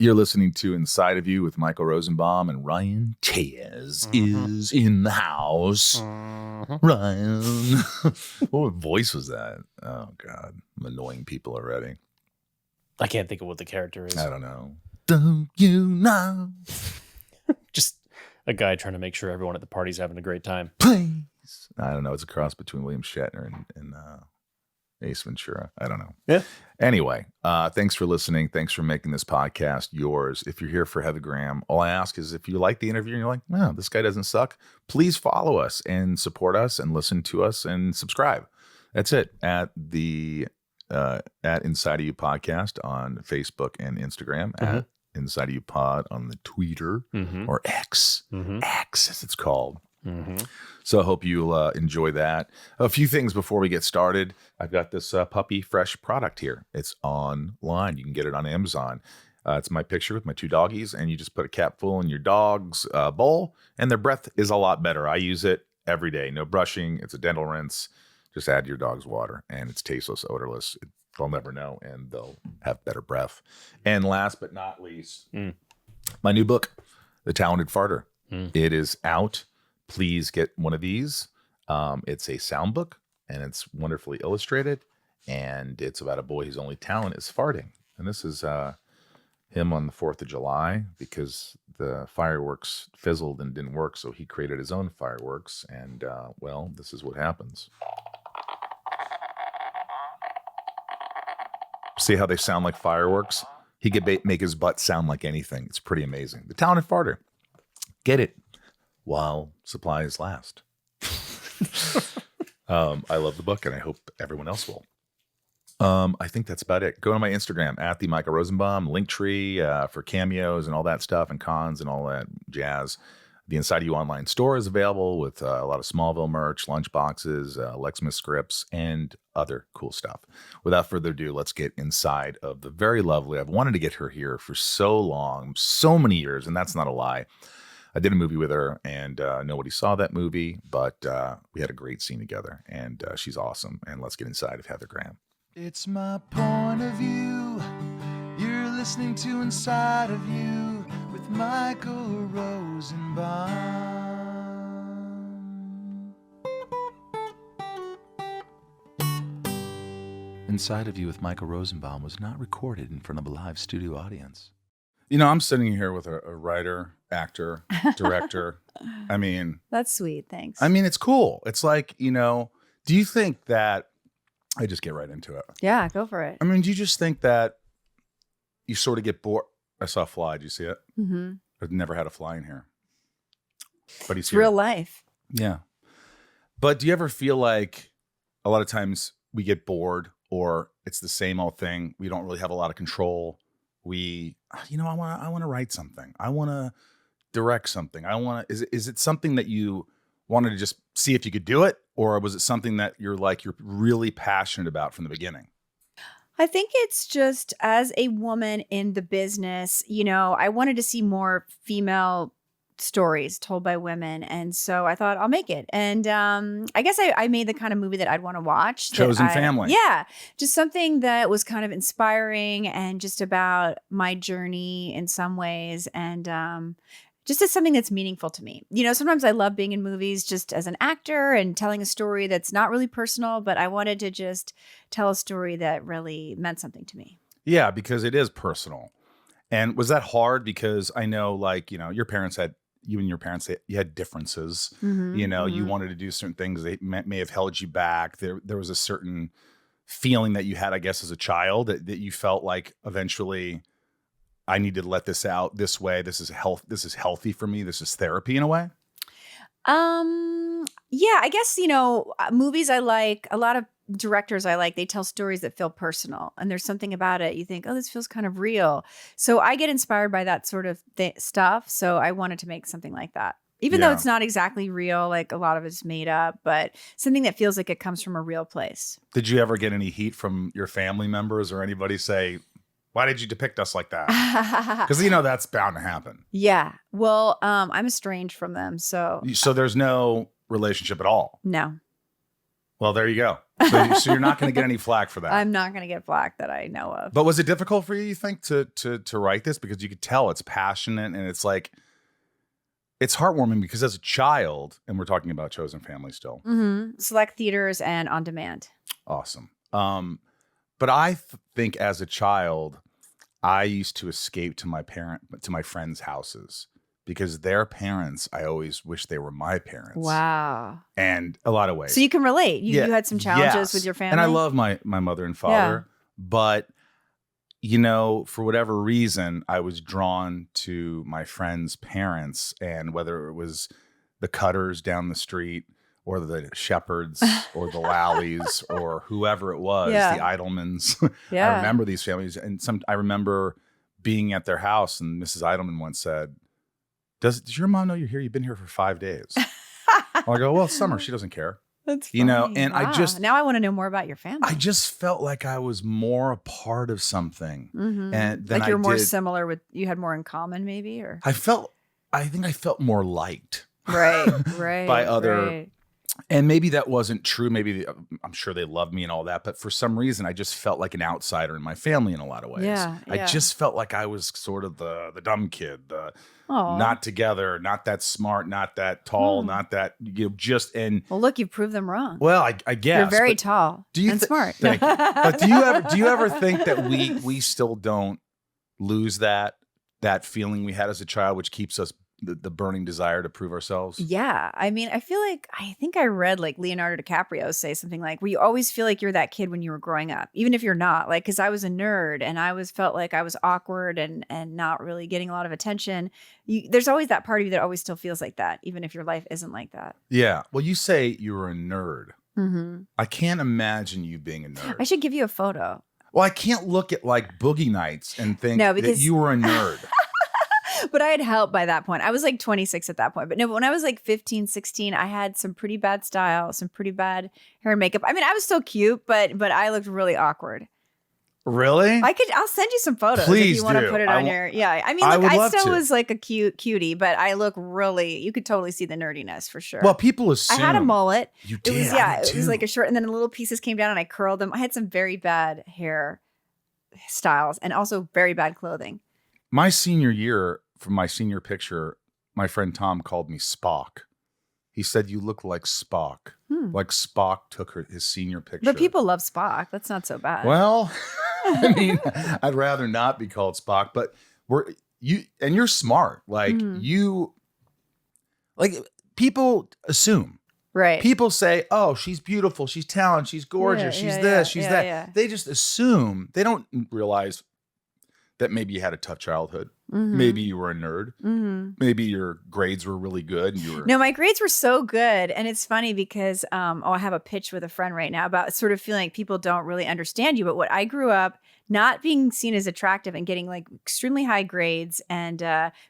You're listening to Inside of You with Michael Rosenbaum, and Ryan Chaz is in the house. Ryan. What voice was that? Oh, God. I'm annoying people already. I can't think of what the character is. I don't know. Don't you know? Just a guy trying to make sure everyone at the party's having a great time. Please. I don't know. It's a cross between William Shatner and Ace Ventura. I don't know. Yeah. Anyway, thanks for listening. Thanks for making this podcast yours. If you're here for Heather Graham, all I ask is if you like the interview and you're like, wow, this guy doesn't suck, please follow us and support us and listen to us and subscribe. That's it. At Inside of You Podcast on Facebook and Instagram, at Inside of You Pod on the Twitter or X, X as it's called. So I hope you'll enjoy that. A few things before we get started. I've got this puppy fresh product here. It's online. You can get it on Amazon. It's my picture with my two doggies, and you just put a capful in your dog's bowl, and their breath is a lot better. I use it every day. No brushing. It's a dental rinse. Just add your dog's water, and it's tasteless, odorless. They'll never know, and they'll have better breath. And last but not least, my new book, The Talented Farter. It is out. Please get one of these. It's a sound book, and it's wonderfully illustrated, and it's about a boy whose only talent is farting. And this is him on the 4th of July because the fireworks fizzled and didn't work, so he created his own fireworks, and, well, this is what happens. See how they sound like fireworks? He could make his butt sound like anything. It's pretty amazing. The Talented Farter. Get it while supplies last. I love the book, and I hope everyone else will. I think that's about it. Go to my Instagram, at the Michael Rosenbaum, Linktree for cameos and all that stuff, and cons and all that jazz. The Inside of You online store is available with a lot of Smallville merch, lunch boxes, Lexmas scripts, and other cool stuff. Without further ado, let's get inside of the very lovely. I've wanted to get her here for so long, so many years, and that's not a lie. I did a movie with her, and nobody saw that movie, but we had a great scene together, and she's awesome. And let's get inside of Heather Graham. It's my point of view. You're listening to Inside of You with Michael Rosenbaum. Inside of You with Michael Rosenbaum was not recorded in front of a live studio audience. You know, I'm sitting here with a writer, actor, director. I mean... That's sweet. Thanks. I mean, it's cool. It's like, you know, do you think that... I just get right into it. Yeah, go for it. I mean, do you just think that you sort of get bored? I saw a fly. Did you see it? Mm-hmm. I've never had a fly in here. But he's it's here. Real life. Yeah. But do you ever feel like a lot of times we get bored or it's the same old thing? We don't really have a lot of control. I want to write something. I want to direct something. Is it something that you wanted to just see if you could do it? Or was it something that you're really passionate about from the beginning? I think it's just as a woman in the business, you know, I wanted to see more female stories told by women. And so I thought I'll make it. And I guess I made the kind of movie that I'd want to watch. Chosen Family. Yeah. Just something that was kind of inspiring and just about my journey in some ways. And just as something that's meaningful to me. You know, sometimes I love being in movies just as an actor and telling a story that's not really personal, but I wanted to just tell a story that really meant something to me. Yeah, because it is personal. And was that hard? Because I know, like, you know, you and your parents, you had differences. Mm-hmm, you know, you wanted to do certain things. They may have held you back. There was a certain feeling that you had, I guess, as a child that you felt like eventually I need to let this out this way. This is healthy for me. This is therapy in a way. Yeah, I guess, you know, movies I like, a lot of directors I like, they tell stories that feel personal, and there's something about it. You think, oh, this feels kind of real. So I get inspired by that sort of stuff. So I wanted to make something like that, even though it's not exactly real. Like a lot of it's made up, but something that feels like it comes from a real place. Did you ever get any heat from your family members or anybody say, why did you depict us like that? Because, you know, that's bound to happen. Yeah. Well, I'm estranged from them. So there's no relationship at all? No. Well, there you go. So you're not going to get any flack for that. I'm not going to get flack that I know of. But was it difficult for you think, to write this? Because you could tell it's passionate and it's like, it's heartwarming because as a child, and we're talking about Chosen Family still. Select theaters and on demand. Awesome. But I think as a child, I used to escape to my friends' houses because their parents, I always wish they were my parents. Wow. And a lot of ways. So you can relate. You had some challenges with your family. And I love my mother and father, but for whatever reason, I was drawn to my friends' parents, and whether it was the Cutters down the street or the Shepherds or the Lallies or whoever it was, the Eidelmans. I remember these families, and I remember being at their house, and Mrs. Eidelman once said, does your mom know you're here? You've been here for 5 days. I go, well, summer. She doesn't care. That's funny. And wow. now I want to know more about your family. I just felt like I was more a part of something. And then like you're more similar with, you had more in common maybe, or? I think I felt more liked. Right. by other, and maybe that wasn't true. Maybe I'm sure they loved me and all that, but for some reason I just felt like an outsider in my family in a lot of ways. I just felt like I was sort of the dumb kid, not together, not that smart, not that tall, not that, well, look, you proved them wrong. Well, I guess you're very tall and smart. Thank you. But do you ever think that we still don't lose that feeling we had as a child, which keeps us the burning desire to prove ourselves? Yeah. I mean, I think I read like Leonardo DiCaprio say something like, where you always feel like you're that kid when you were growing up, even if you're not, like, cause I was a nerd and I felt like I was awkward and not really getting a lot of attention. There's always that part of you that always still feels like that, even if your life isn't like that. Yeah. Well, you say you were a nerd. I can't imagine you being a nerd. I should give you a photo. Well, I can't look at like Boogie Nights and think that you were a nerd. But I had help by that point. I was like 26 at that point. But no, but when I was like 15, 16, I had some pretty bad style, some pretty bad hair and makeup. I mean, I was still cute, but I looked really awkward. Really? I'll send you some photos Please if you want to put it on your. Yeah. I mean, look, I still was like a cutie, but I look really, you could totally see the nerdiness for sure. Well, people assume. I had a mullet. You did. It was like a short, and then little pieces came down and I curled them. I had some very bad hair styles and also very bad clothing. My senior year, from my senior picture, my friend Tom called me Spock. He said, you look like Spock. Like Spock took his senior picture. But people love Spock. That's not so bad. Well, I mean, I'd rather not be called Spock, but you're smart. Like people assume. Right. People say, oh, she's beautiful, she's talented, she's gorgeous, she's this, she's that. Yeah. They just assume. They don't realize that maybe you had a tough childhood. Maybe you were a nerd. Maybe your grades were really good. No, my grades were so good. And it's funny because, I have a pitch with a friend right now about sort of feeling like people don't really understand you. But what I grew up not being seen as attractive and getting like extremely high grades and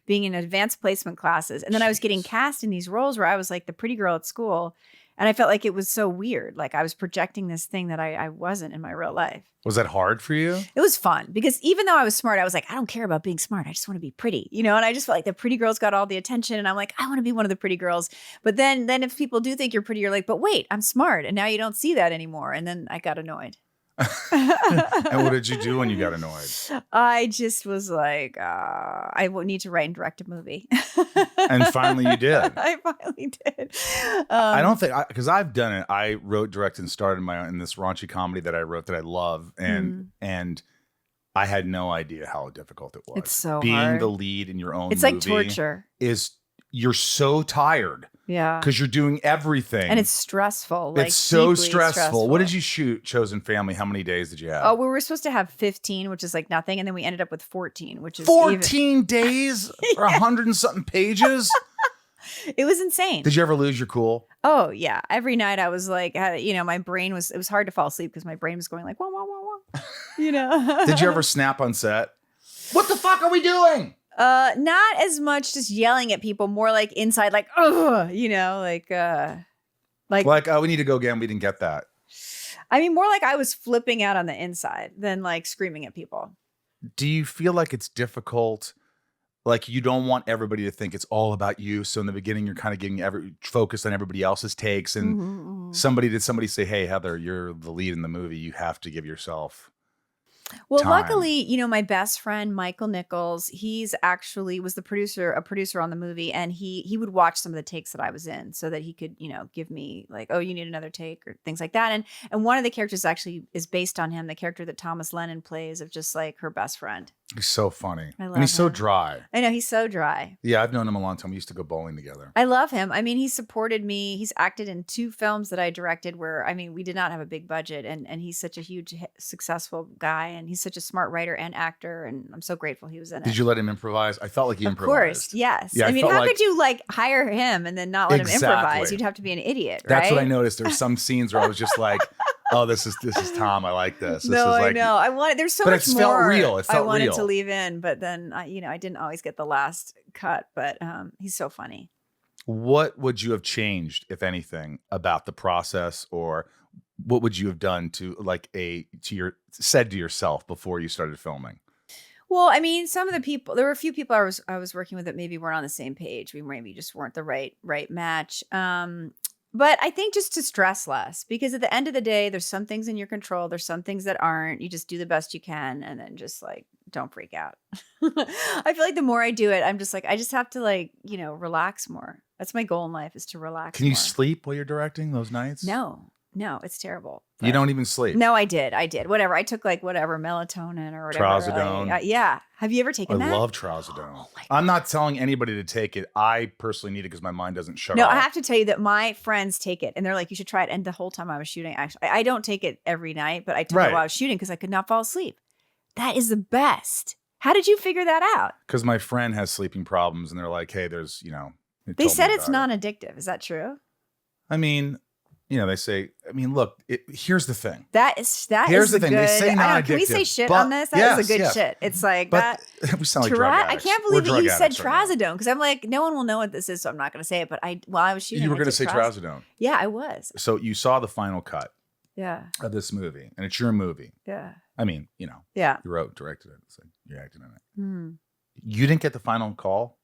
being in advanced placement classes. And then I was getting cast in these roles where I was like the pretty girl at school. And I felt like it was so weird. Like I was projecting this thing that I wasn't in my real life. Was that hard for you? It was fun because even though I was smart, I was like, I don't care about being smart. I just want to be pretty, And I just felt like the pretty girls got all the attention. And I'm like, I want to be one of the pretty girls. But then if people do think you're pretty, you're like, but wait, I'm smart. And now you don't see that anymore. And then I got annoyed. And what did you do when you got annoyed? I just was like, I need to write and direct a movie. And finally you did. I finally did. I don't think, because I've done it. I wrote, directed, and starred in this raunchy comedy that I wrote that I love. And I had no idea how difficult it was. It's so being hard. the lead in your own movie. It's like torture. You're so tired. Yeah. Because you're doing everything. And it's stressful. Like, it's so stressful. What did you shoot, Chosen Family? How many days did you have? Oh, we were supposed to have 15, which is like nothing. And then we ended up with 14, which is 14 days or 100 and something pages? It was insane. Did you ever lose your cool? Oh, yeah. Every night I was like, my brain it was hard to fall asleep because my brain was going like, wah, wah, wah, wah. Did you ever snap on set? What the fuck are we doing? Not as much just yelling at people, more like inside, like, ugh, we need to go again. We didn't get that. I mean, more like I was flipping out on the inside than like screaming at people. Do you feel like it's difficult like you don't want everybody to think it's all about you. So in the beginning, you're kind of getting focused on everybody else's takes. And somebody say, hey, Heather, you're the lead in the movie. You have to give yourself Well, time. luckily, my best friend, Michael Nichols, he's actually was a producer on the movie. And he would watch some of the takes that I was in so that he could, give me like, oh, you need another take or things like that. And one of the characters actually is based on him, the character that Thomas Lennon plays of just like her best friend. He's so funny. I love and he's so him. dry. I know, he's so dry. Yeah, I've known him a long time. We used to go bowling together. I love him. I mean, he supported me. He's acted in 2 films that I directed where, we did not have a big budget. And he's such a huge, successful guy. And he's such a smart writer and actor. And I'm so grateful he was in it. Did you let him improvise? I felt like he improvised. Of course, yes. Yeah, how could you hire him and then not let him improvise? You'd have to be an idiot, right? That's what I noticed. There were some scenes where I was just like, oh, this is Tom. I like this. I know. I wanted. There's so much more. But it felt real. It felt I wanted real. to leave in, but then I didn't always get the last cut. But he's so funny. What would you have changed, if anything, about the process, or what would you have done said to yourself before you started filming? Well, some of the people, there were a few people I was working with that maybe weren't on the same page. We maybe just weren't the right match. But I think just to stress less, because at the end of the day, there's some things in your control. There's some things that aren't. You just do the best you can. And then just like, don't freak out. I feel like the more I do it, I'm just like, I just have to relax more. That's my goal in life, is to relax. Can you sleep while you're directing those nights? No, it's terrible. You don't even sleep? No, I did. Whatever. I took melatonin or whatever. Trazodone. Yeah. Have you ever taken that? I love Trazodone. I'm not telling anybody to take it. I personally need it because my mind doesn't shut off. No, I have to tell you that my friends take it and they're like, you should try it. And the whole time I was shooting, actually, I don't take it every night, but I took it while I was shooting because I could not fall asleep. That is the best. How did you figure that out? Because my friend has sleeping problems and they're like, hey, there's, They said it's non-addictive. Is that true? They say, look, here's the thing. Here's the thing. They say non-addictive. Can we say shit on this? That is a good shit. It's like that. We sound like drug addicts. I can't believe that you said Trazodone, because I'm like, no one will know what this is, so I'm not going to say it. But while I was shooting, you were going to say Trazodone. Yeah, I was. So you saw the final cut. Yeah. Of this movie, and it's your movie. Yeah. Yeah. You wrote, directed it, so you acted in it. You didn't get the final call?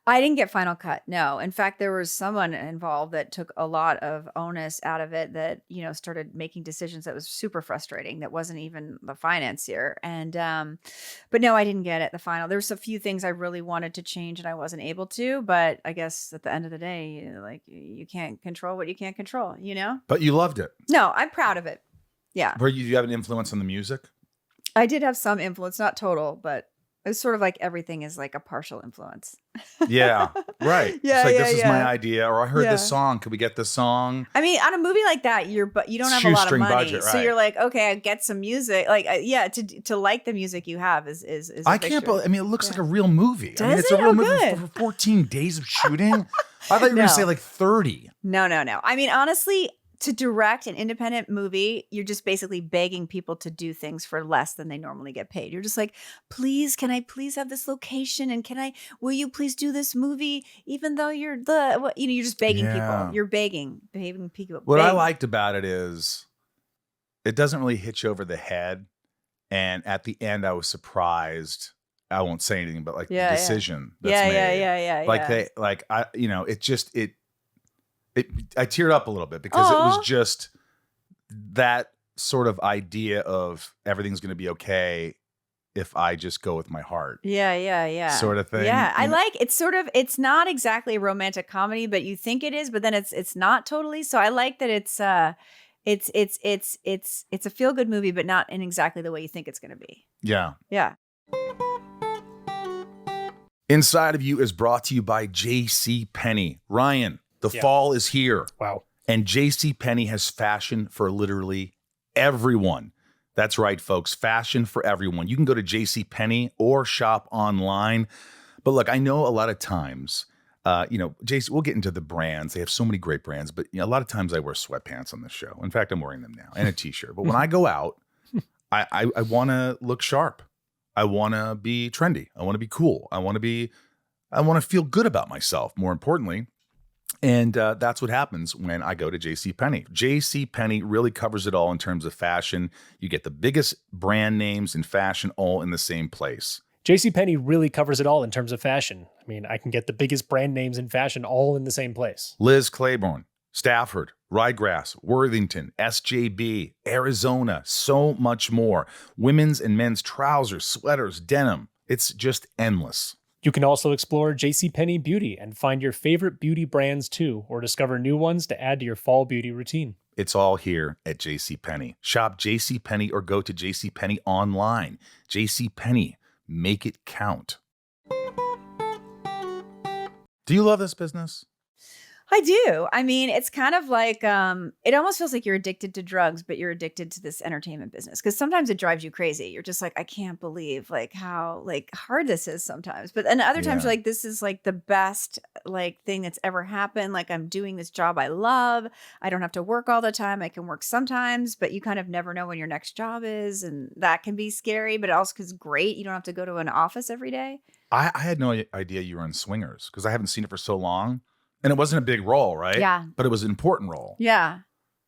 I didn't get final cut. No. In fact, there was someone involved that took a lot of onus out of it that, started making decisions that was super frustrating. That wasn't even the financier. And, but no, I didn't get it. The final, there was a few things I really wanted to change and I wasn't able to, but I guess at the end of the day, you can't control what you can't control, But you loved it. No, I'm proud of it. Yeah. Were you have an influence on the music? I did have some influence, not total, but it's sort of like everything is like a partial influence. Yeah, right. Yeah, it's like, this is my idea, or I heard this song. Could we get this song? On a movie like that, you don't have a lot of money, budget, right. So you're like, okay, I get some music. To like the music you have is. I can't believe. It looks like a real movie. Does it's a real movie for 14 days of shooting. I thought you were going to say like 30. No. Honestly, to direct an independent movie, you're just basically begging people to do things for less than they normally get paid. You're just like, please, can I please have this location? And will you please do this movie? Even though you're you're just begging people. You're begging people. What I liked about it is it doesn't really hit you over the head. And at the end, I was surprised. I won't say anything, but the decision that's made. Yeah. I teared up a little bit because it was just that sort of idea of everything's going to be okay if I just go with my heart. Yeah. Sort of thing. Yeah, it's not exactly a romantic comedy, but you think it is, but then it's not totally. So I like that it's a feel good movie, but not in exactly the way you think it's going to be. Yeah. Yeah. Inside of You is brought to you by JCPenney. Ryan. The fall is here. Wow. And JCPenney has fashion for literally everyone. That's right, folks. Fashion for everyone. You can go to JCPenney or shop online. But look, I know a lot of times, JC, we'll get into the brands. They have so many great brands, but a lot of times I wear sweatpants on this show. In fact, I'm wearing them now, and a t-shirt. But when I go out, I want to look sharp. I want to be trendy. I want to be cool. I want to feel good about myself, more importantly. And that's what happens when I go to JCPenney. JCPenney really covers it all in terms of fashion. You get the biggest brand names in fashion all in the same place. JCPenney really covers it all in terms of fashion. I mean, I can get the biggest brand names in fashion all in the same place. Liz Claiborne, Stafford, Ryegrass, Worthington, SJB, Arizona, so much more. Women's and men's trousers, sweaters, denim. It's just endless. You can also explore JCPenney Beauty and find your favorite beauty brands too, or discover new ones to add to your fall beauty routine. It's all here at JCPenney. Shop JCPenney or go to JCPenney online. JCPenney, make it count. Do you love this business? I do. I mean, it's kind of like, it almost feels like you're addicted to drugs, but you're addicted to this entertainment business. Because sometimes it drives you crazy. You're just like, I can't believe like how like hard this is sometimes. But then other times you're like, this is like the best like thing that's ever happened. Like I'm doing this job I love. I don't have to work all the time. I can work sometimes, but you kind of never know when your next job is. And that can be scary, but it also is great. You don't have to go to an office every day. I had no idea you were on Swingers because I haven't seen it for so long. And it wasn't a big role, right? Yeah. But it was an important role. Yeah.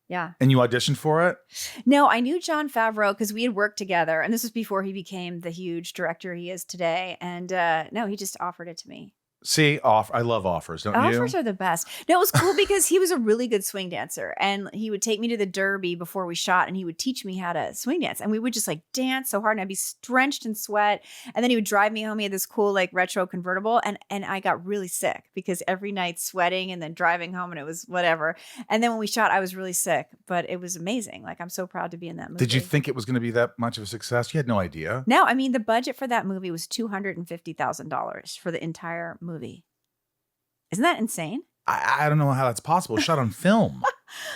Yeah. And you auditioned for it? No, I knew Jon Favreau because we had worked together. And this was before he became the huge director he is today. And no, he just offered it to me. See, I love offers, don't you? Offers are the best. No, it was cool because he was a really good swing dancer. And he would take me to the Derby before we shot and he would teach me how to swing dance. And we would just like dance so hard and I'd be drenched in sweat. And then he would drive me home. He had this cool like retro convertible. And I got really sick because every night sweating and then driving home and it was whatever. And then when we shot, I was really sick, but it was amazing. Like I'm so proud to be in that movie. Did you think it was going to be that much of a success? You had no idea. No, I mean, the budget for that movie was $250,000 for the entire movie. Isn't that insane? I don't know how that's possible. It was shot on film.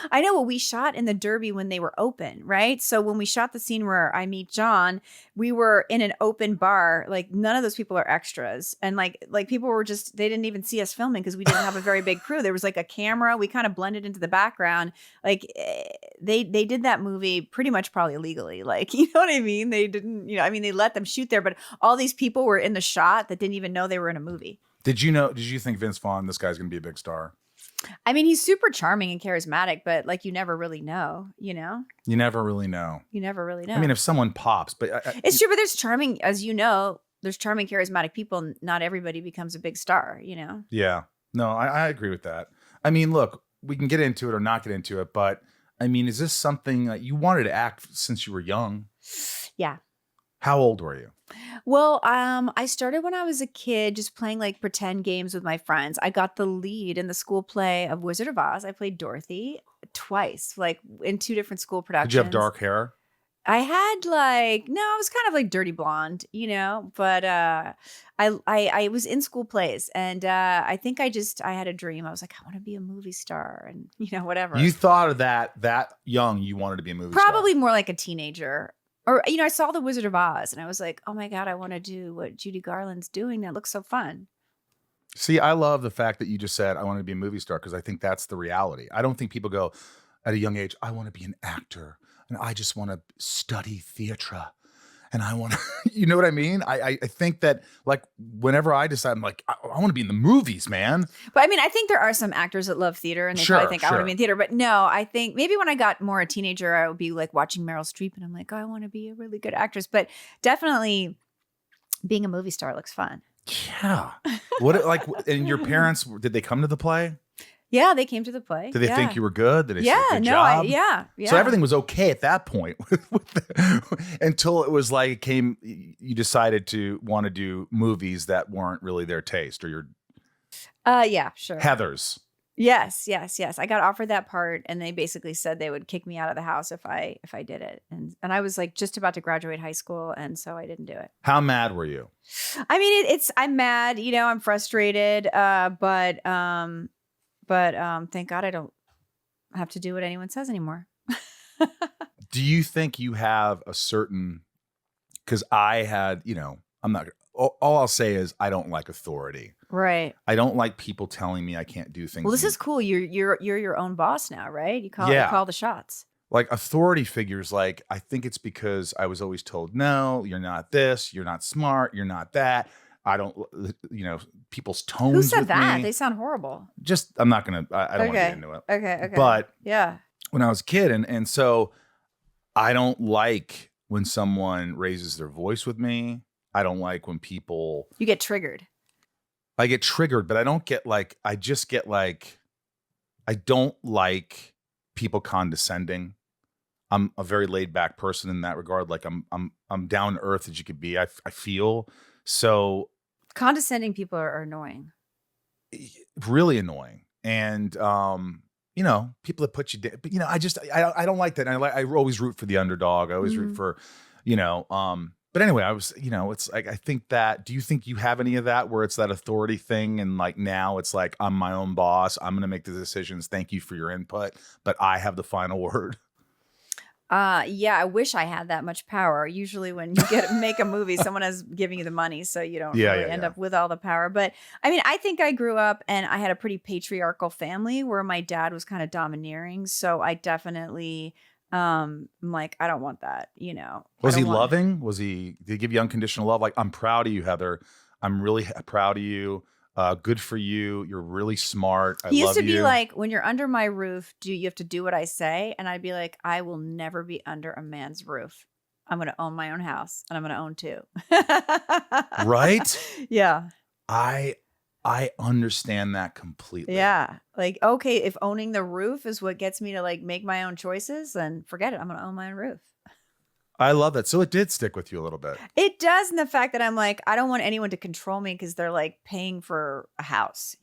I know. Well, we shot in the Derby when they were open, right? So when we shot the scene where I meet John, we were in an open bar. Like none of those people are extras. And like people were just, they didn't even see us filming because we didn't have a very big crew. There was like a camera. We kind of blended into the background. Like they did that movie pretty much probably illegally. Like, you know what I mean? They didn't, I mean, they let them shoot there, but all these people were in the shot that didn't even know they were in a movie. Did you think Vince Vaughn, this guy's going to be a big star? I mean, he's super charming and charismatic, but like you never really know, You never really know. You never really know. I mean, if someone pops, but it's true, but there's charming, as you know, there's charming, charismatic people. Not everybody becomes a big star, Yeah. No, I agree with that. I mean, look, we can get into it or not get into it, but I mean, is this something that you wanted to act since you were young? Yeah. How old were you? Well, I started when I was a kid, just playing like pretend games with my friends. I got the lead in the school play of Wizard of Oz. I played Dorothy twice, like in 2 different school productions. Did you have dark hair? I had I was kind of like dirty blonde, but I was in school plays and I think I had a dream. I was like, I want to be a movie star and whatever. You thought of that young, you wanted to be a movie star? Probably more like a teenager. Or, I saw The Wizard of Oz and I was like, oh my God, I want to do what Judy Garland's doing. That looks so fun. See, I love the fact that you just said, I want to be a movie star because I think that's the reality. I don't think people go at a young age, I want to be an actor and I just want to study theater. And I want to, you know what I mean? I think that like whenever I decide, I'm like, I want to be in the movies, man. But I mean, I think there are some actors that love theater and they probably think I want to be in theater. But no, I think maybe when I got more a teenager, I would be like watching Meryl Streep and I'm like, oh, I want to be a really good actress. But definitely being a movie star looks fun. Yeah. And your parents, did they come to the play? Yeah, they came to the play. Did they think you were good? Did they say good job? Yeah. So everything was okay at that point until it was like you decided to want to do movies that weren't really their taste or your yeah, sure. Heather's. Yes. I got offered that part and they basically said they would kick me out of the house if I did it. And I was like just about to graduate high school and so I didn't do it. How mad were you? I mean, I'm mad, I'm frustrated, but thank God I don't have to do what anyone says anymore. Do you think you have a certain, because I had, I'm not, all I'll say is I don't like authority. Right. I don't like people telling me I can't do things. Well, this is cool. You're your own boss now, right? You call the shots. Like authority figures, like I think it's because I was always told, no, you're not this, you're not smart, you're not that. I don't, people's tones. Who said with that? me. They sound horrible. Just, I'm not going to, I don't want to get into it. Okay. But yeah, when I was a kid, and so I don't like when someone raises their voice with me. I don't like when people. You get triggered. I get triggered, but I don't get like. I just get like. I don't like people condescending. I'm a very laid back person in that regard. Like I'm down to earth as you could be. I feel so. Condescending people are annoying. Really annoying, and people that put you down. But I don't like that. I always root for the underdog. I always root for, But anyway, it's like I think that. Do you think you have any of that where it's that authority thing, and like now it's like I'm my own boss. I'm going to make the decisions. Thank you for your input, but I have the final word. Yeah, I wish I had that much power. Usually when you make a movie, someone is giving you the money, so you don't end up with all the power. But I mean, I think I grew up and I had a pretty patriarchal family where my dad was kind of domineering. So I definitely I'm like, I don't want that, Was he loving? Did he give you unconditional love? Like, I'm proud of you, Heather. I'm really proud of you. Good for you. You're really smart. He used to be like, when you're under my roof, you have to do what I say? And I'd be like, I will never be under a man's roof. I'm going to own my own house and I'm going to own two. Right? Yeah. I understand that completely. Yeah. Like, okay, if owning the roof is what gets me to like make my own choices, then forget it. I'm going to own my own roof. I love that. So it did stick with you a little bit. It does. And the fact that I'm like, I don't want anyone to control me because they're like paying for a house,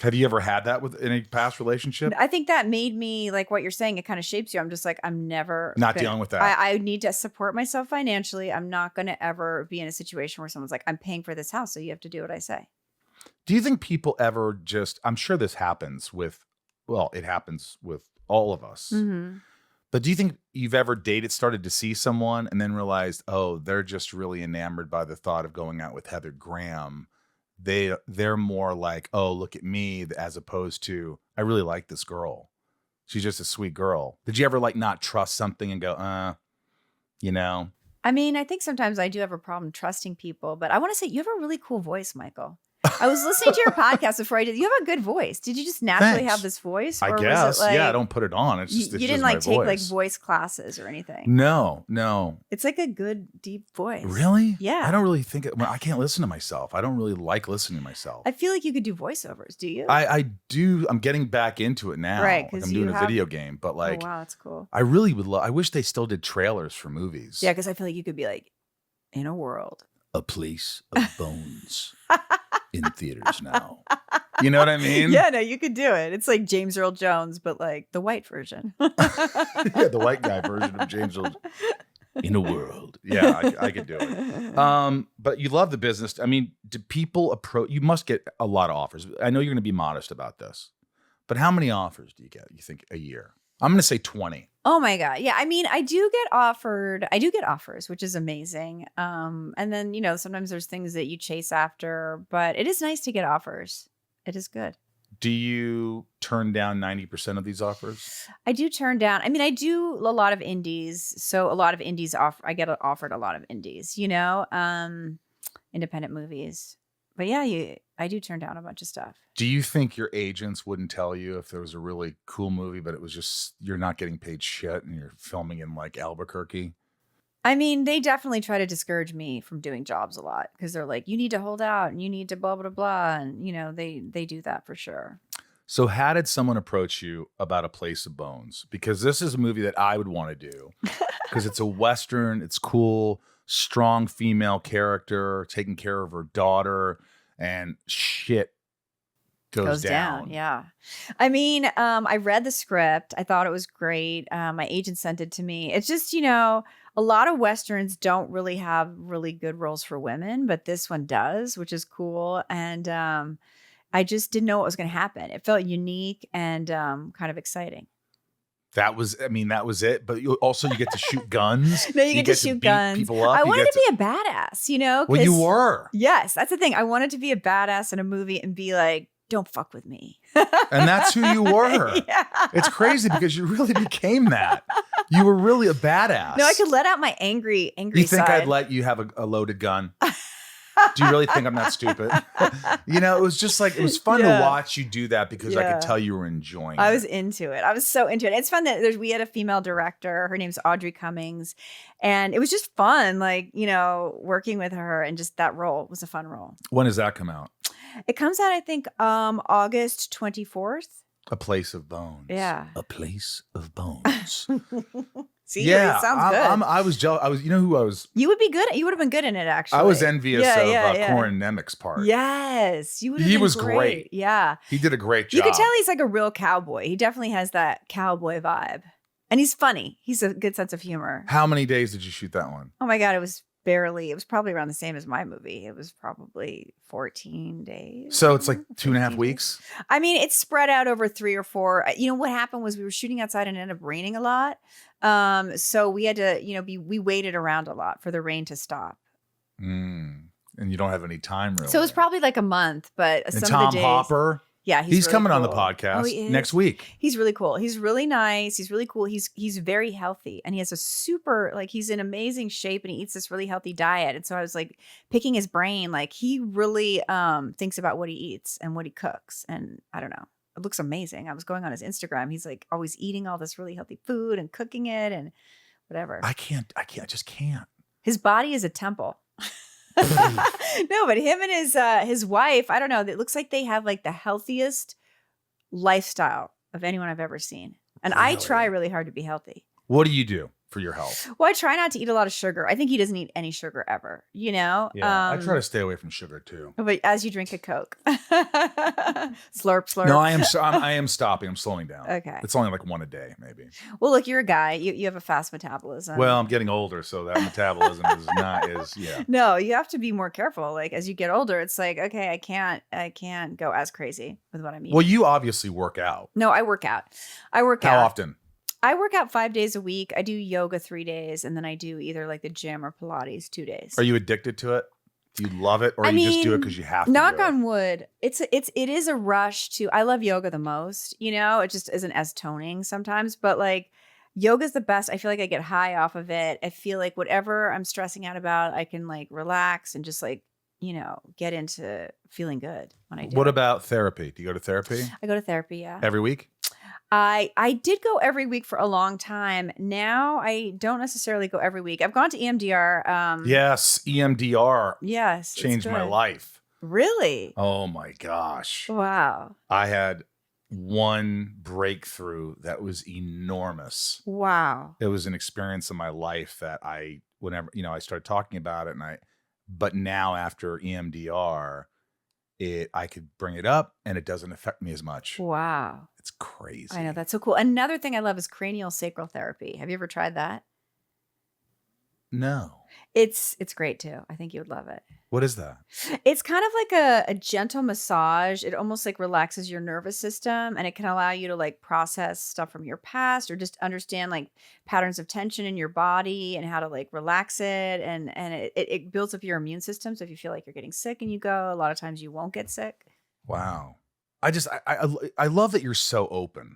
Have you ever had that with any past relationship? I think that made me like what you're saying. It kind of shapes you. I'm just like, I'm never dealing with that. I need to support myself financially. I'm not going to ever be in a situation where someone's like, I'm paying for this house, so you have to do what I say. Do you think people ever I'm sure this happens it happens with all of us. Mm-hmm. But do you think you've ever started to see someone and then realized, oh, they're just really enamored by the thought of going out with Heather Graham? They're more like, oh, look at me, as opposed to, I really like this girl. She's just a sweet girl. Did you ever like not trust something and go, I mean, I think sometimes I do have a problem trusting people, but I want to say you have a really cool voice, Michael. I was listening to your podcast before I did. You have a good voice. Did you just naturally have this voice? I guess. I don't put it on. It's just, you didn't like take like voice classes or anything. No. It's like a good deep voice. Really? Yeah. I don't really think I can't listen to myself. I don't really like listening to myself. I feel like you could do voiceovers. Do you? I do. I'm getting back into it now. Right. Like I'm doing a video game, but like, oh, wow, that's cool. I really would I wish they still did trailers for movies. Yeah. Cause I feel like you could be like, in a world. A Place of Bones in theaters now. You know what I mean? Yeah, no, you could do it. It's like James Earl Jones, but like the white version. Yeah, the white guy version of James Earl in a world. Yeah, I could do it. But you love the business. I mean, do people approach? You must get a lot of offers. I know you're going to be modest about this, but how many offers do you get, you think, a year? I'm going to say 20. Oh my God. Yeah. I mean, I do get offers, which is amazing. And then, sometimes there's things that you chase after, but it is nice to get offers. It is good. Do you turn down 90% of these offers? I do turn down. I mean, I do a lot of indies. So a lot of indies I get offered a lot of indies, independent movies. But yeah, I do turn down a bunch of stuff. Do you think your agents wouldn't tell you if there was a really cool movie, but it was just you're not getting paid shit and you're filming in like Albuquerque? I mean, they definitely try to discourage me from doing jobs a lot because they're like, you need to hold out and you need to blah, blah, blah. And, they do that for sure. So how did someone approach you about A Place of Bones? Because this is a movie that I would want to do because it's a Western. It's cool. Strong female character taking care of her daughter, and shit goes down. Yeah. I mean, I read the script. I thought it was great. My agent sent it to me. It's just, a lot of Westerns don't really have really good roles for women, but this one does, which is cool. And I just didn't know what was going to happen. It felt unique and kind of exciting. That was it. But you get to shoot guns. No, you get to shoot guns. People up. I wanted to be a badass, Well, you were. Yes, that's the thing. I wanted to be a badass in a movie and be like, don't fuck with me. And that's who you were. Yeah. It's crazy because you really became that. You were really a badass. No, I could let out my angry You think side. I'd let you have a loaded gun? Do you really think I'm that stupid? You know, it was just like, it was fun to watch you do that because I could tell you were enjoying it. I was into it. I was so into it. It's fun that we had a female director. Her name's Audrey Cummings. And it was just fun, like, you know, working with her, and just that role was a fun role. When does that come out? It comes out, I think, August 24th. A Place of Bones. Yeah. A Place of Bones. See, it sounds good. I was jealous. You know who I was? You would be good. You would have been good in it, actually. I was envious of Corin Nemec's part. Yes, you would. He was great. Yeah, he did a great job. You could tell he's like a real cowboy. He definitely has that cowboy vibe, and he's funny. He's a good sense of humor. How many days did you shoot that one? Oh my God, it was probably around the same as my movie. It was probably 14 days. So it's like 2.5 weeks? I mean, it's spread out over 3 or 4. You know, what happened was we were shooting outside and it ended up raining a lot. So we had to, you know, we waited around a lot for the rain to stop. And you don't have any time really. So it was probably like a month, but and some Tom of the days. Hopper. Yeah, he's really coming cool. on the podcast next week. He's really cool. He's really nice. He's really cool. He's very healthy, and he has a super, like, he's in amazing shape, and he eats this really healthy diet. And so I was like picking his brain. Like, he really thinks about what he eats and what he cooks. And I don't know, it looks amazing. I was going on his Instagram. He's like always eating all this really healthy food and cooking it and whatever. I just can't. His body is a temple. No, but him and his wife, I don't know. It looks like they have like the healthiest lifestyle of anyone I've ever seen. And really? I try really hard to be healthy. What do you do for your health? Well, I try not to eat a lot of sugar. I think he doesn't eat any sugar ever, you know? Yeah, I try to stay away from sugar too. But as you drink a Coke. Slurp, slurp. No, I am stopping. I'm slowing down. Okay. It's only like 1 a day, maybe. Well, look, you're a guy. You have a fast metabolism. Well, I'm getting older, so that metabolism is not as, No, you have to be more careful. Like, as you get older, it's like, okay, I can't go as crazy with what I'm eating. Well, you obviously work out. No, I work out. How often? I work out 5 days a week. I do yoga 3 days, and then I do either like the gym or Pilates 2 days. Are you addicted to it? Do you love it, or you just do it because you have to? Knock on wood. It is a rush to. I love yoga the most. You know, it just isn't as toning sometimes, but like yoga's the best. I feel like I get high off of it. I feel like whatever I'm stressing out about, I can like relax and just like, you know, get into feeling good when I do. What about therapy? Do you go to therapy? I go to therapy. Yeah. Every week? I did go every week for a long time. Now I don't necessarily go every week. I've gone to EMDR. Yes, EMDR. Yes. Changed my life. Really? Oh my gosh. Wow. I had one breakthrough that was enormous. Wow. It was an experience in my life that whenever, you know, I started talking about it, but now after EMDR, I could bring it up and it doesn't affect me as much. Wow. It's crazy. I know, that's so cool. Another thing I love is cranial sacral therapy. Have you ever tried that? No. It's great too. I think you would love it. What is that? It's kind of like a gentle massage. It almost like relaxes your nervous system, and it can allow you to like process stuff from your past or just understand like patterns of tension in your body and how to like relax it. And it builds up your immune system. So if you feel like you're getting sick and you go, a lot of times you won't get sick. Wow. I love that you're so open.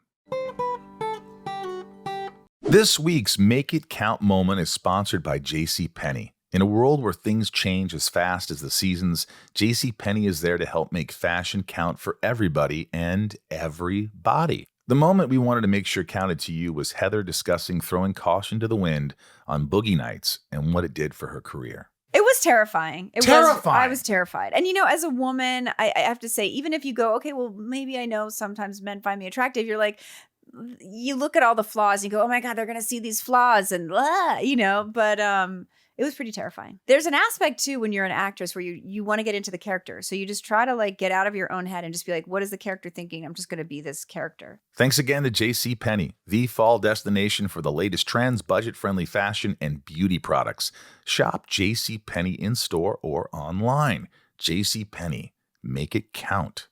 This week's Make It Count moment is sponsored by JCPenney. In a world where things change as fast as the seasons, JCPenney is there to help make fashion count for everybody and everybody. The moment we wanted to make sure counted to you was Heather discussing throwing caution to the wind on Boogie Nights and what it did for her career. It was terrifying. Terrifying. I was terrified. And, you know, as a woman, I have to say, even if you go, okay, well, maybe I know sometimes men find me attractive, you're like, you look at all the flaws and you go, oh my God, they're going to see these flaws and, you know, but it was pretty terrifying. There's an aspect too when you're an actress where you want to get into the character. So you just try to like get out of your own head and just be like, what is the character thinking? I'm just going to be this character. Thanks again to JCPenney, the fall destination for the latest trends, budget-friendly fashion, and beauty products. Shop JCPenney in store or online. JCPenney, make it count.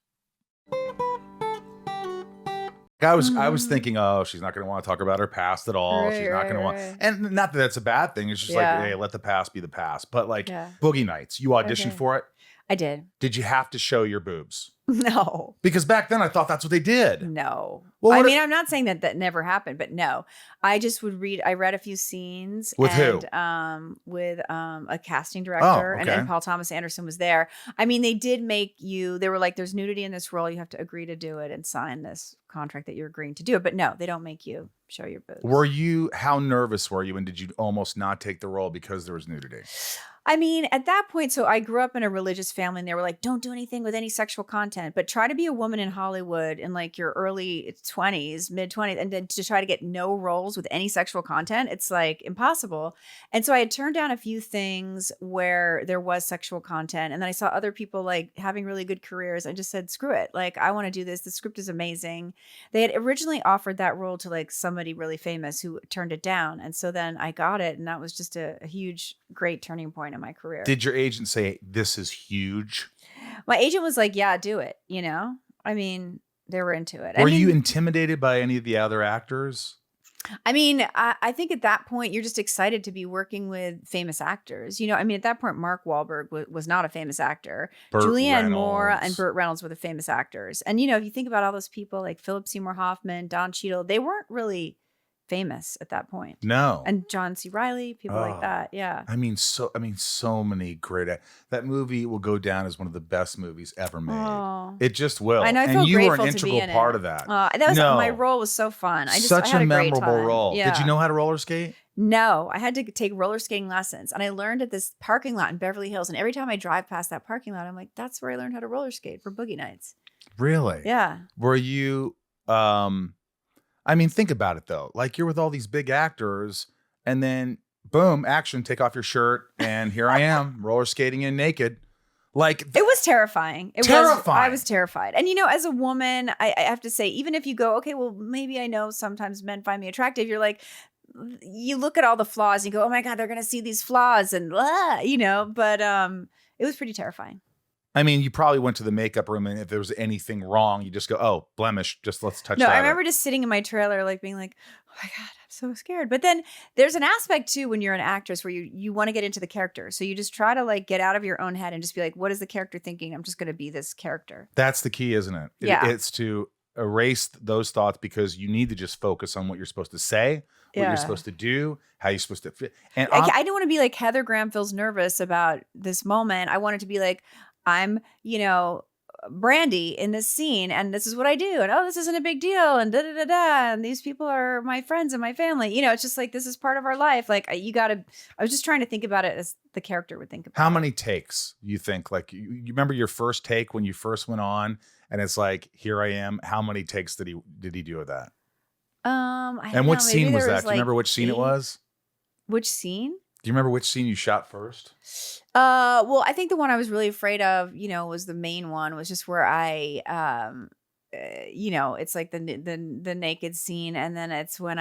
I was thinking, oh, she's not going to want to talk about her past at all. She's not going to want, and not that that's a bad thing. It's just like, hey, let the past be the past. But like Boogie Nights, you auditioned for it. I did. Did you have to show your boobs? No. Because back then I thought that's what they did. No. Well, I mean, I'm not saying that never happened, but no. I just would read. I read a few scenes with and, who? With a casting director, okay. and Paul Thomas Anderson was there. I mean, they did make you. They were like, "There's nudity in this role. You have to agree to do it and sign this contract that you're agreeing to do it." But no, they don't make you show your boobs. How nervous were you, and did you almost not take the role because there was nudity? I mean, at that point, so I grew up in a religious family and they were like, don't do anything with any sexual content, but try to be a woman in Hollywood in like your early 20s, mid 20s, and then to try to get no roles with any sexual content, it's like impossible. And so I had turned down a few things where there was sexual content. And then I saw other people like having really good careers. I just said, screw it. Like, I want to do this. The script is amazing. They had originally offered that role to like somebody really famous who turned it down. And so then I got it. And that was just a huge, great turning point in my career. Did your agent say, this is huge? My agent was like, yeah, do it. You know, I mean, they were into it. Were you intimidated by any of the other actors? I mean, I think at that point, you're just excited to be working with famous actors. You know, I mean, at that point, Mark Wahlberg was not a famous actor. Julianne Moore and Burt Reynolds were the famous actors. And, you know, if you think about all those people like Philip Seymour Hoffman, Don Cheadle, they weren't really famous at that point. No. And John C. Reilly, people like that. Yeah. I mean, so many great. That movie will go down as one of the best movies ever made. Oh. It just will. I know. I feel and you grateful were an integral to be in part it. of that. My role was so fun. Such a memorable role. Yeah. Did you know how to roller skate? No, I had to take roller skating lessons, and I learned at this parking lot in Beverly Hills. And every time I drive past that parking lot, I'm like, that's where I learned how to roller skate for Boogie Nights. Really? Yeah. Were you? I mean, think about it though. Like, you're with all these big actors, and then boom, action, take off your shirt, and here I am, roller skating in naked. Like, it was terrifying. I was terrified. And you know, as a woman, I have to say, even if you go, okay, well, maybe I know sometimes men find me attractive, you're like, you look at all the flaws, and you go, oh my God, they're gonna see these flaws, and blah, you know, but it was pretty terrifying. I mean, you probably went to the makeup room, and if there was anything wrong, you just go, oh, blemish, just let's touch that. No, I remember just sitting in my trailer, like being like, oh my God, I'm so scared. But then there's an aspect too, when you're an actress, where you want to get into the character. So you just try to like get out of your own head and just be like, what is the character thinking? I'm just going to be this character. That's the key, isn't it? Yeah. It's to erase those thoughts, because you need to just focus on what you're supposed to say, what you're supposed to do, how you're supposed to fit. And I didn't want to be like Heather Graham feels nervous about this moment. I wanted to be like, I'm, you know, Brandy in this scene, and this is what I do, and oh, this isn't a big deal, and da da da da, and these people are my friends and my family. You know, it's just like, this is part of our life. Like, I was just trying to think about it as the character would think about. How many takes you think? Like, you remember your first take when you first went on, and it's like, here I am. How many takes did he do with that? And what scene was that? Do you remember which scene it was? Which scene? Do you remember which scene you shot first? Well, I think the one I was really afraid of, you know, was the main one, was just where I, you know, it's like the naked scene. And then it's when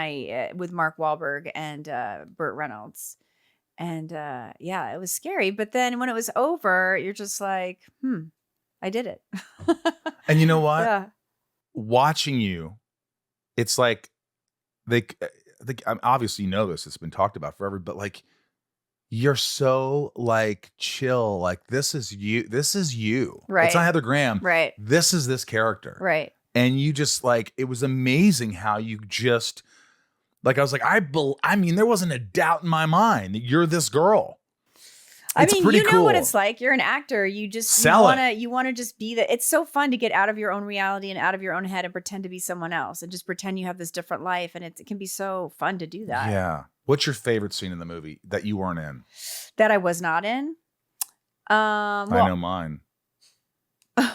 with Mark Wahlberg and Burt Reynolds. And yeah, it was scary. But then when it was over, you're just like, I did it. And you know what? Yeah. Watching you, it's like, obviously you know this, it's been talked about forever, but like, you're so like chill. Like, this is you. Right. It's not Heather Graham. Right. This is this character. Right. And you just like, it was amazing how you just like, I was like, I mean, there wasn't a doubt in my mind that you're this girl. It's I mean, you know cool. What it's like. You're an actor. You just you want to just be that. It's so fun to get out of your own reality and out of your own head and pretend to be someone else, and just pretend you have this different life. And it can be so fun to do that. Yeah. What's your favorite scene in the movie that you weren't in? That I was not in? I know mine.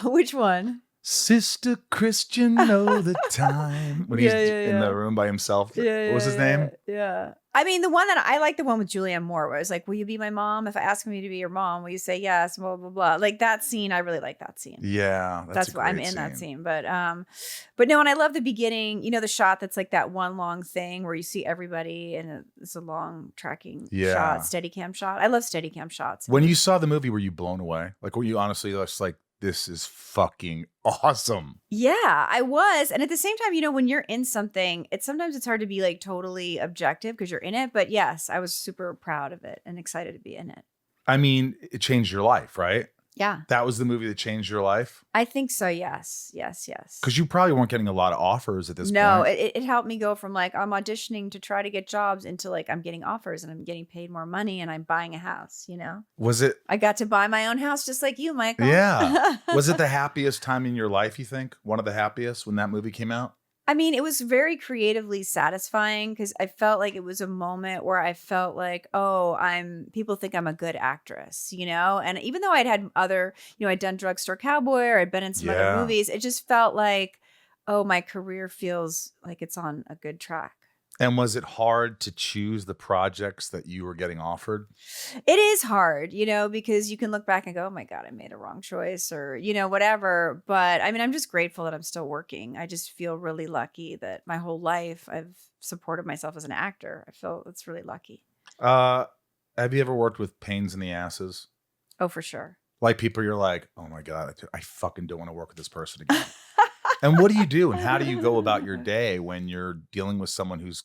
Which one? Sister Christian, know the time. When he's in the room by himself. What was his name? Yeah. I mean, the one that I like, the one with Julianne Moore, where it's like, will you be my mom? If I ask me to be your mom, will you say yes? Blah, blah, blah. Like that scene, I really like that scene. Yeah. That's why I'm in that scene. But no, and I love the beginning, you know, the shot that's like that one long thing where you see everybody and it's a long tracking shot, Steadicam shot. I love Steadicam shots. When you saw the movie, were you blown away? Like, were you honestly just like, this is fucking awesome? Yeah, I was. And at the same time, you know, when you're in something, sometimes it's hard to be like totally objective because you're in it. But yes, I was super proud of it and excited to be in it. I mean, it changed your life, right? Yeah. That was the movie that changed your life? I think so. Yes. Because you probably weren't getting a lot of offers at this No, point. it helped me go from like I'm auditioning to try to get jobs into like I'm getting offers and I'm getting paid more money and I'm buying a house, Was it? I got to buy my own house just like you, Michael. Yeah. Was it the happiest time in your life, you think? One of the happiest when that movie came out? I mean, it was very creatively satisfying because I felt like it was a moment where I felt like, oh, people think I'm a good actress, And even though I'd had other, I'd done Drugstore Cowboy or I'd been in some other movies, it just felt like, oh, my career feels like it's on a good track. And was it hard to choose the projects that you were getting offered? It is hard, because you can look back and go, oh my God, I made a wrong choice or, whatever. But I mean, I'm just grateful that I'm still working. I just feel really lucky that my whole life I've supported myself as an actor. I feel it's really lucky. Have you ever worked with pains in the asses? Oh, for sure. Like people you're like, oh my God, I fucking don't want to work with this person again. And what do you do? And how do you go about your day when you're dealing with someone who's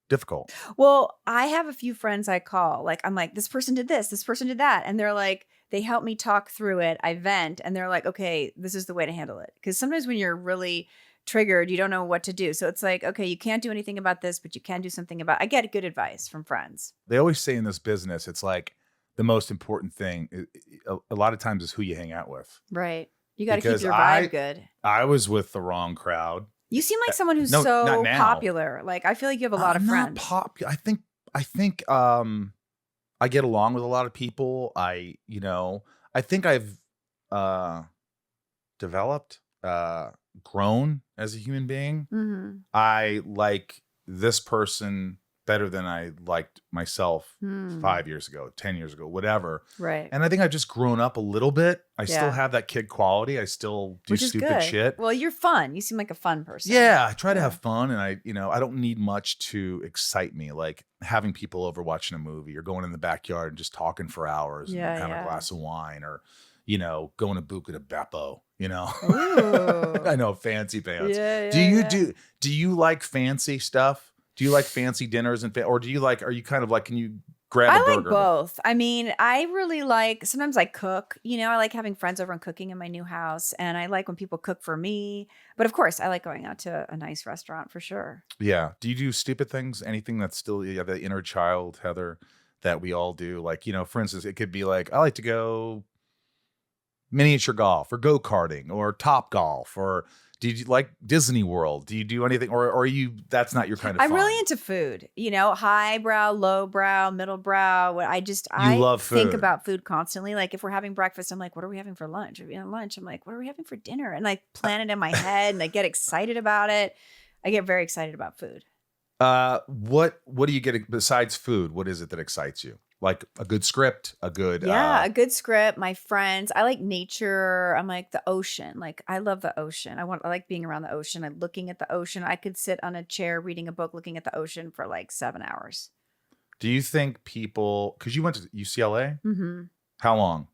difficult? Well, I have a few friends I call. Like, I'm like, this person did this person did that. And they're like, they help me talk through it. I vent and they're like, okay, this is the way to handle it. Because sometimes when you're really triggered, you don't know what to do. So it's like, okay, you can't do anything about this, but you can do something about it. I get good advice from friends. They always say in this business, it's like the most important thing a lot of times is who you hang out with. Right. You got to keep your vibe good. I was with the wrong crowd. You seem like someone who's so popular. Like, I feel like you have a lot of friends. I think I get along with a lot of people. I think I've developed, grown as a human being. Mm-hmm. I like this person better than I liked myself 5 years ago, 10 years ago, whatever. Right. And I think I've just grown up a little bit. I still have that kid quality. I still do stupid shit. Well, you're fun. You seem like a fun person. Yeah, I try to have fun, and I don't need much to excite me. Like having people over watching a movie or going in the backyard and just talking for hours and having a glass of wine or, going to Buca de Beppo, I know, fancy pants. Do you like fancy stuff? Do you like fancy dinners or do you are you kind of like, can you grab a burger? I like both. I mean, I really sometimes I cook, I like having friends over and cooking in my new house. And I like when people cook for me. But of course, I like going out to a nice restaurant for sure. Yeah. Do you do stupid things? Anything that's still the inner child, Heather, that we all do? Like, for instance, it could be like, I like to go miniature golf or go-karting or top golf or... Do you like Disney World? Do you do anything, or are you? That's not your kind of. I'm really into food. Highbrow, lowbrow, middlebrow. I love food. Think about food constantly. Like if we're having breakfast, I'm like, what are we having for lunch? If we're having lunch, I'm like, what are we having for dinner? And I plan it in my head, and I get excited about it. I get very excited about food. What do you get besides food? What is it that excites you? Like a good script, a good a good script. My friends, I like nature. I'm like the ocean. Like I love the ocean. I like being around the ocean and looking at the ocean. I could sit on a chair reading a book, looking at the ocean for like 7 hours. Do you think people? Because you went to UCLA. Mm-hmm. How long?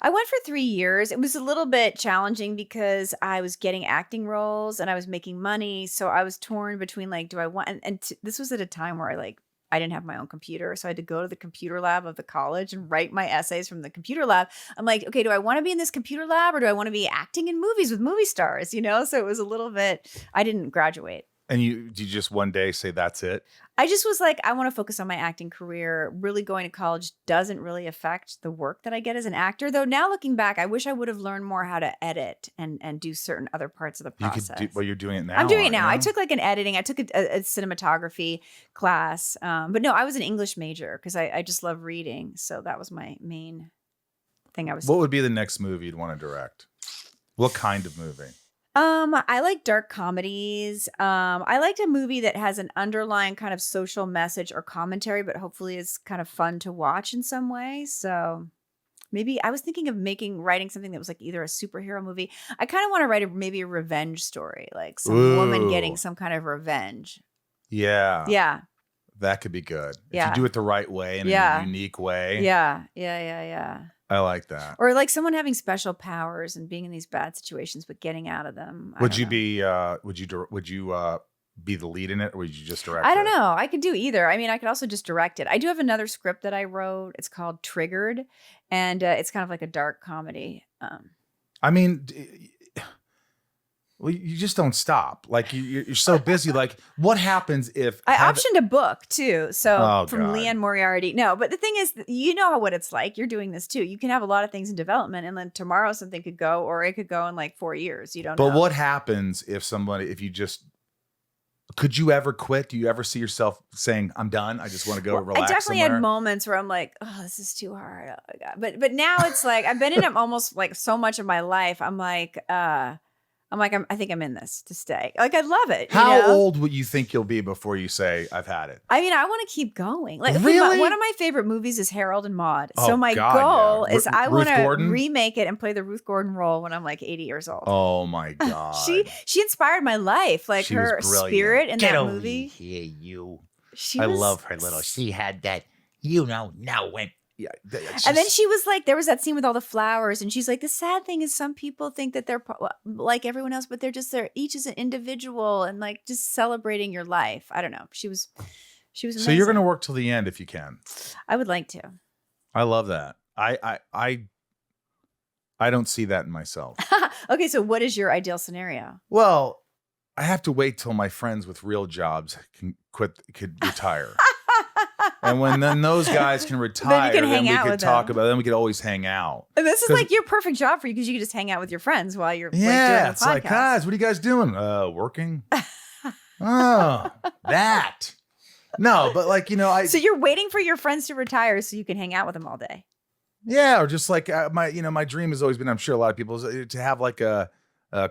I went for 3 years. It was a little bit challenging because I was getting acting roles and I was making money. So I was torn between like, do I want? This was at a time where I didn't have my own computer. So I had to go to the computer lab of the college and write my essays from the computer lab. I'm like, okay, do I want to be in this computer lab or do I want to be acting in movies with movie stars? So it was a little bit, I didn't graduate. And you just one day say that's it? I just was like, I want to focus on my acting career. Really going to college doesn't really affect the work that I get as an actor. Though now looking back, I wish I would have learned more how to edit and do certain other parts of the process. You're doing it now. I'm doing it now. I took like an editing. I took a cinematography class. But no, I was an English major because I just love reading. So that was my main thing I was. What would be the next movie you'd want to direct? What kind of movie? I like dark comedies. I liked a movie that has an underlying kind of social message or commentary, but hopefully is kind of fun to watch in some way. So maybe I was thinking of writing something that was like either a superhero movie. I kind of want to write maybe a revenge story, like some woman getting some kind of revenge. Yeah. Yeah. That could be good. If you do it the right way in a unique way. Yeah. I like that. Or like someone having special powers and being in these bad situations, but getting out of them. Would you be the lead in it, or would you just direct I don't it? know. I could do either. I mean, I could also just direct it. I do have another script that I wrote. It's called Triggered, and it's kind of like a dark comedy. I mean, well, you just don't stop. Like you're so busy. Like, what happens if I optioned a book too, so from God. Leanne Moriarty. No, but the thing is, you know what it's like. You're doing this too. You can have a lot of things in development, and then tomorrow something could go, or it could go in like 4 years. You don't know. But what happens if you just, could you ever quit? Do you ever see yourself saying, I'm done, I just want to go relax I definitely somewhere? had moments where I'm like, oh, this is too hard. Oh my God. But now it's like, I've been in it almost like so much of my life. I think I'm in this to stay. Like, I love it. How old would you think you'll be before you say, I've had it? I mean, I want to keep going. Like, Really? one of my favorite movies is Harold and Maude. Oh, So my God, goal yeah. is I want Ruth to Gordon? remake it and play the Ruth Gordon role when I'm like 80 years old. Oh my God. She inspired my life. Like She was her brilliant. spirit in Get that over movie. here, you. I I love her little. She had that, now when. Yeah, And then she was like, there was that scene with all the flowers, and she's like, the sad thing is some people think that they're like everyone else, but they're each is an individual, and like just celebrating your life. I don't know. She was amazing. So you're going to work till the end if you can. I would like to. I love that. I don't see that in myself. Okay, so what is your ideal scenario? Well, I have to wait till my friends with real jobs could retire. And when then those guys can retire, can then hang we out could with talk them. about. Then we could always hang out. And this is 'Cause- like your perfect job for you because you can just hang out with your friends while you're Yeah, like, doing a it's like, podcast. guys, what are you guys doing? Working. Oh, that. No, but like So you're waiting for your friends to retire so you can hang out with them all day. yeah, or just like my dream has always been. I'm sure a lot of people's to have like a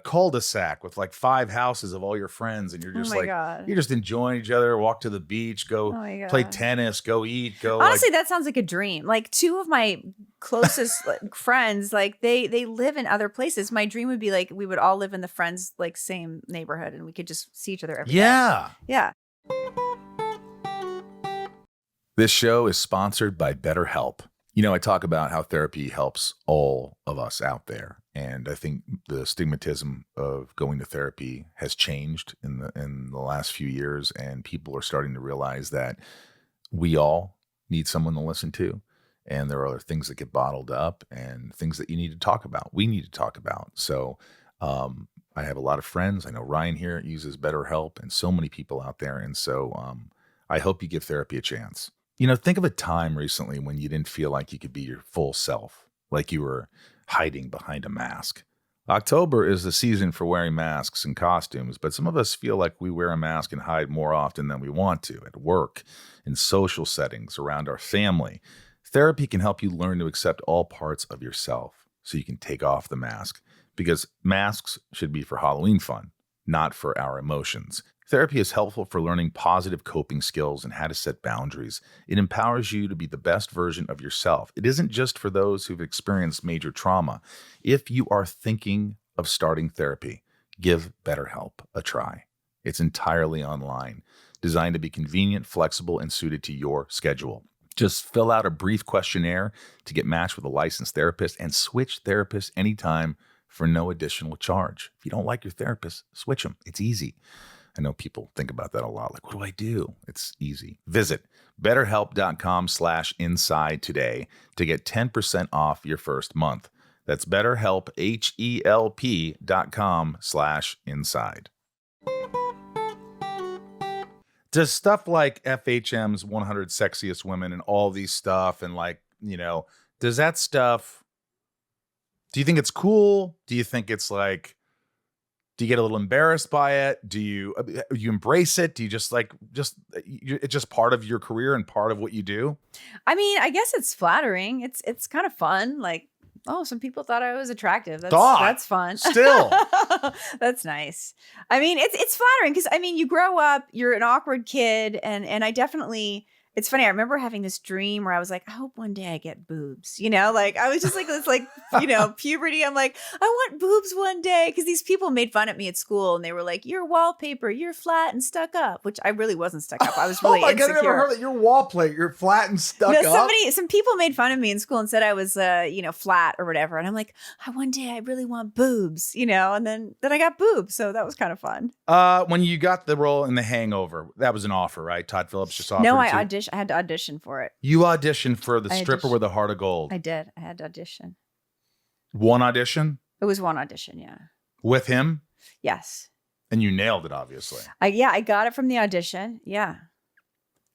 cul-de-sac with like 5 houses of all your friends, and you're just my God. you're just enjoying each other. Walk to the beach, go my play God. tennis, go eat, go. Honestly, that sounds like a dream. Like 2 of my closest friends, like they live in other places. My dream would be like we would all live in the friends like same neighborhood, and we could just see each other every day. Yeah. This show is sponsored by BetterHelp. I talk about how therapy helps all of us out there. And I think the stigmatism of going to therapy has changed in the last few years. And people are starting to realize that we all need someone to listen to. And there are other things that get bottled up and things that you need to talk about. We need to talk about. So I have a lot of friends. I know Ryan here uses BetterHelp and so many people out there. And so I hope you give therapy a chance. Think of a time recently when you didn't feel like you could be your full self, like you were hiding behind a mask. October is the season for wearing masks and costumes, but some of us feel like we wear a mask and hide more often than we want to, at work, in social settings, around our family. Therapy can help you learn to accept all parts of yourself so you can take off the mask, because masks should be for Halloween fun, not for our emotions. Therapy is helpful for learning positive coping skills and how to set boundaries. It empowers you to be the best version of yourself. It isn't just for those who've experienced major trauma. If you are thinking of starting therapy, give BetterHelp a try. It's entirely online, designed to be convenient, flexible, and suited to your schedule. Just fill out a brief questionnaire to get matched with a licensed therapist and switch therapists anytime for no additional charge. If you don't like your therapist, switch them. It's easy. I know people think about that a lot. Like, what do I do? It's easy. Visit BetterHelp.com/inside today to get 10% off your first month. That's BetterHelp, HELP.com/inside. Does stuff like FHM's 100 Sexiest Women and all these stuff and does that stuff, do you think it's cool? Do you think it's like, do you get a little embarrassed by it? Do you embrace it? Do you it's just part of your career and part of what you do? I mean, I guess it's flattering. It's kind of fun. Like, oh, some people thought I was attractive. That's fun. Still. That's nice. I mean, it's flattering because I mean, you grow up, you're an awkward kid, and I definitely It's funny. I remember having this dream where I was like, I hope one day I get boobs. You know, like I was just like this, like, you know, puberty. I'm like, I want boobs one day. Because these people made fun of me at school and they were like, you're wallpaper, you're flat and stuck up, which I really wasn't stuck up. I was really insecure. God, I never heard that. You're wallpaper, you're flat and stuck up. Some people made fun of me in school and said I was, you know, flat or whatever. And I'm like, one day I really want boobs, you know, and then I got boobs. So that was kind of fun. When you got the role in The Hangover, that was an offer, right? Todd Phillips just offered. No, I had to audition for it. You auditioned for The Stripper with a Heart of Gold. I did. I had to audition. One audition? It was one audition, yeah. With him? Yes. And you nailed it, obviously. I got it from the audition. Yeah.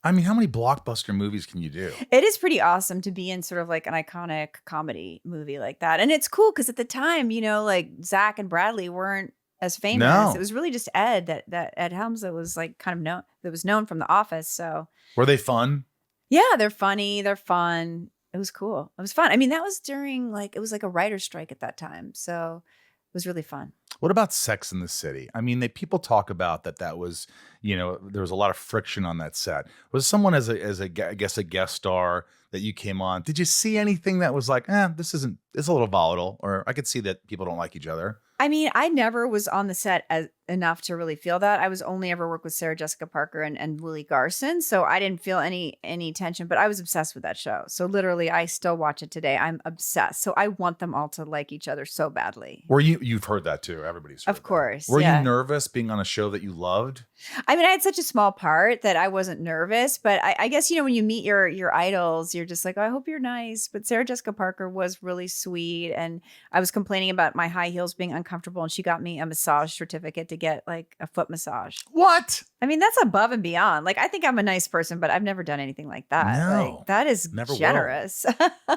I mean, how many blockbuster movies can you do? It is pretty awesome to be in sort of like an iconic comedy movie like that. And it's cool because at the time, you know, like Zach and Bradley weren't as famous. No. It was really just Ed that Ed Helms that was like kind of known, that was known from The Office. So were they fun? Yeah, they're funny. They're fun. It was cool. It was fun. I mean, that was during it was like a writer's strike at that time. So it was really fun. What about Sex in the City? I mean, people talk about that was, you know, there was a lot of friction on that set. Was someone as a guest star that you came on? Did you see anything that was like, it's a little volatile, or I could see that people don't like each other? I mean, I never was on the set enough to really feel that. I was only ever worked with Sarah Jessica Parker and Willie Garson. So I didn't feel any tension, but I was obsessed with that show. So literally I still watch it today. I'm obsessed. So I want them all to like each other so badly. You've heard that too. Everybody's heard Of course. That. Were you nervous being on a show that you loved? I mean, I had such a small part that I wasn't nervous, but I guess, you know, when you meet your idols, you're just like, oh, I hope you're nice. But Sarah Jessica Parker was really sweet. And I was complaining about my high heels being uncomfortable. And she got me a massage certificate to get like a foot massage. What? I mean, that's above and beyond. Like, I think I'm a nice person, but I've never done anything like that. No, like, that is never generous.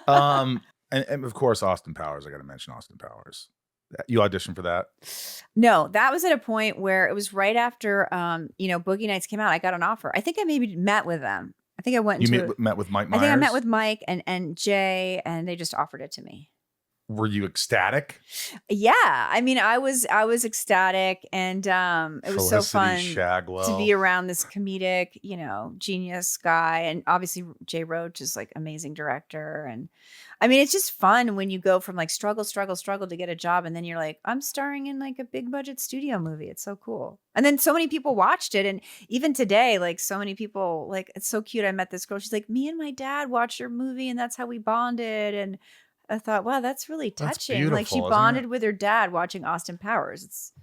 and of course, Austin Powers. I got to mention Austin Powers. You auditioned for that? No, that was at a point where it was right after, you know, Boogie Nights came out. I got an offer. I think I maybe met with them. I think I went into met with Mike Myers? I think I met with Mike and Jay, and they just offered it to me. Were you ecstatic? Yeah, I mean, I was ecstatic, and it was so fun to be around this comedic, you know, genius guy, and obviously Jay Roach is like amazing director, and I mean, it's just fun when you go from like struggle to get a job, and then you're like, I'm starring in like a big budget studio movie. It's so cool, and then so many people watched it, and even today, like so many people, like it's so cute. I met this girl. She's like, me and my dad watched your movie, and that's how we bonded, and I thought, wow, that's really touching. Like she bonded with her dad watching Austin Powers.